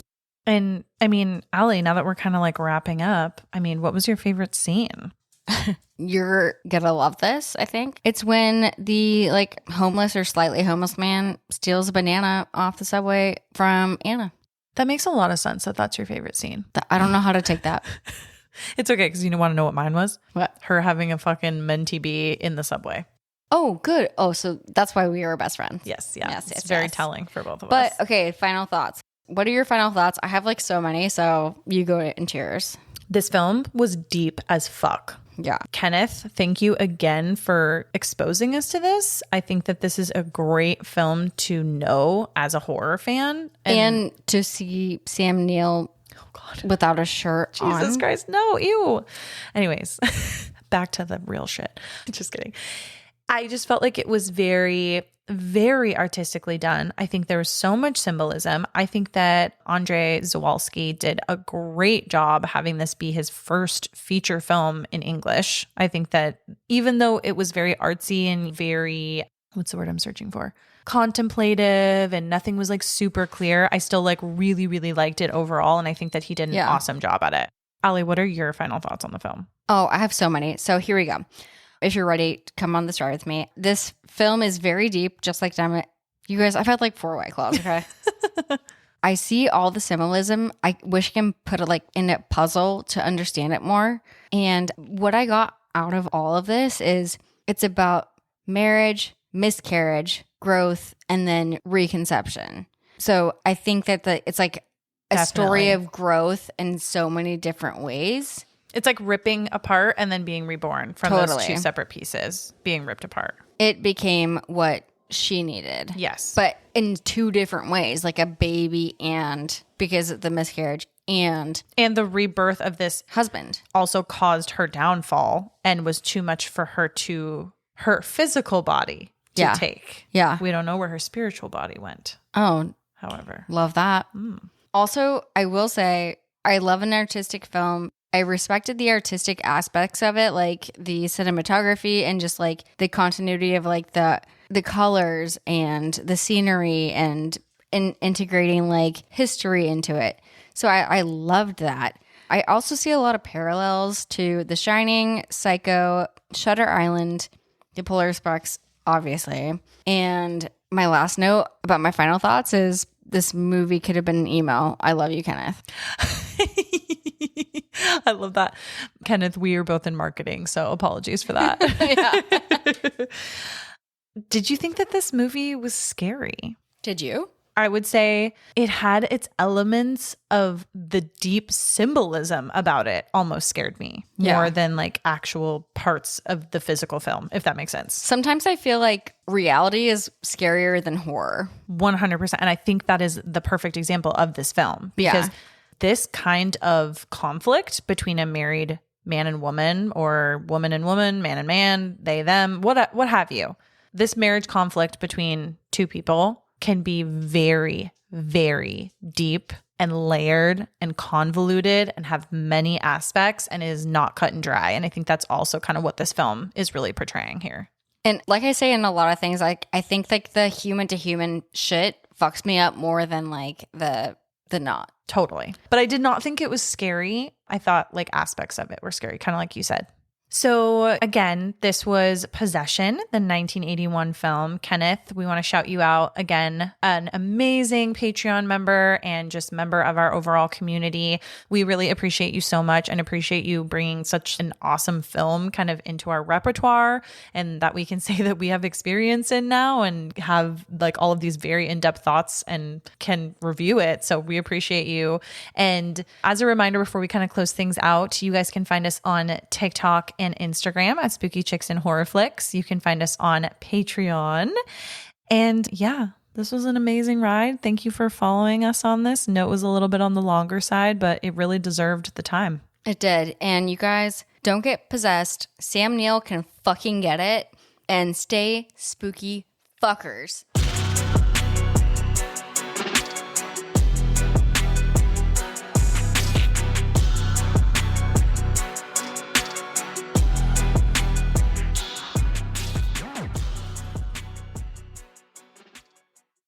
Speaker 1: And I mean, Allie, now that we're kind of like wrapping up, I mean, what was your favorite scene?
Speaker 2: You're gonna love this, I think. It's when the like homeless or slightly homeless man steals a banana off the subway from Anna.
Speaker 1: That makes a lot of sense that that's your favorite scene.
Speaker 2: I don't know how to take that.
Speaker 1: It's okay, because you want to know what mine was?
Speaker 2: What?
Speaker 1: Her having a fucking mentee bee in the subway.
Speaker 2: Oh, good. Oh, so that's why we were best friends.
Speaker 1: Yes, yeah.
Speaker 2: Yes,
Speaker 1: It's very telling for both of
Speaker 2: But
Speaker 1: us.
Speaker 2: okay, final thoughts. What are your final thoughts? I have like so many, so you go into yours.
Speaker 1: This film was deep as fuck.
Speaker 2: Yeah.
Speaker 1: Kenneth, thank you again for exposing us to this. I think that this is a great film to know as a horror fan.
Speaker 2: And to see Sam Neill without a shirt on.
Speaker 1: Jesus Christ, no, ew. Anyways, back to the real shit. Just kidding. I just felt like it was very, very artistically done. I think there was so much symbolism. I think that Andrzej Zawalski did a great job having this be his first feature film in English. I think that even though it was very artsy and very, what's the word I'm searching for? Contemplative, and nothing was like super clear, I still like really, really liked it overall. And I think that he did an awesome job at it. Allie, what are your final thoughts on the film?
Speaker 2: Oh, I have so many. So here we go. If you're ready, come on this ride with me. This film is very deep, just like Damn It. You guys, I've had like 4 White Claws, okay? I see all the symbolism. I wish I can put it like in a puzzle to understand it more. And what I got out of all of this is it's about marriage, miscarriage, growth, and then reconception. So I think that it's like a story of growth in so many different ways.
Speaker 1: It's like ripping apart and then being reborn from those two separate pieces being ripped apart.
Speaker 2: It became what she needed.
Speaker 1: Yes.
Speaker 2: But in 2 different ways, like a baby and because of the miscarriage and
Speaker 1: the rebirth of this
Speaker 2: husband
Speaker 1: also caused her downfall and was too much for her physical body to take.
Speaker 2: Yeah.
Speaker 1: We don't know where her spiritual body went.
Speaker 2: Oh,
Speaker 1: however.
Speaker 2: Love that. Also, I will say I love an artistic film. I respected the artistic aspects of it, like the cinematography and just like the continuity of like the colors and the scenery and integrating like history into it. So I loved that. I also see a lot of parallels to The Shining, Psycho, Shutter Island, The Polar Express, obviously. And my last note about my final thoughts is this movie could have been an emo. I love you, Kenneth.
Speaker 1: I love that. Kenneth, we are both in marketing, so apologies for that. Did you think that this movie was scary?
Speaker 2: Did you?
Speaker 1: I would say it had its elements of the deep symbolism about it almost scared me more than like actual parts of the physical film, if that makes sense.
Speaker 2: Sometimes I feel like reality is scarier than horror.
Speaker 1: 100%. And I think that is the perfect example of this film. Because this kind of conflict between a married man and woman or woman and woman, man and man, they, them, what have you. This marriage conflict between 2 people can be very, very deep and layered and convoluted and have many aspects and is not cut and dry. And I think that's also kind of what this film is really portraying here.
Speaker 2: And like I say in a lot of things, like I think like the human to human shit fucks me up more than like the not.
Speaker 1: Totally. But I did not think it was scary. I thought like aspects of it were scary, kind of like you said. So again, this was Possession, the 1981 film. Kenneth, we want to shout you out again, an amazing Patreon member and just member of our overall community. We really appreciate you so much and appreciate you bringing such an awesome film kind of into our repertoire and that we can say that we have experience in now and have like all of these very in-depth thoughts and can review it. So we appreciate you. And as a reminder, before we kind of close things out, you guys can find us on TikTok and Instagram at Spooky Chicks and Horror Flicks. You can find us on Patreon. And yeah, this was an amazing ride. Thank you for following us on this. I know it was a little bit on the longer side, but it really deserved the time.
Speaker 2: It did. And you guys, don't get possessed. Sam Neill can fucking get it. And stay spooky fuckers.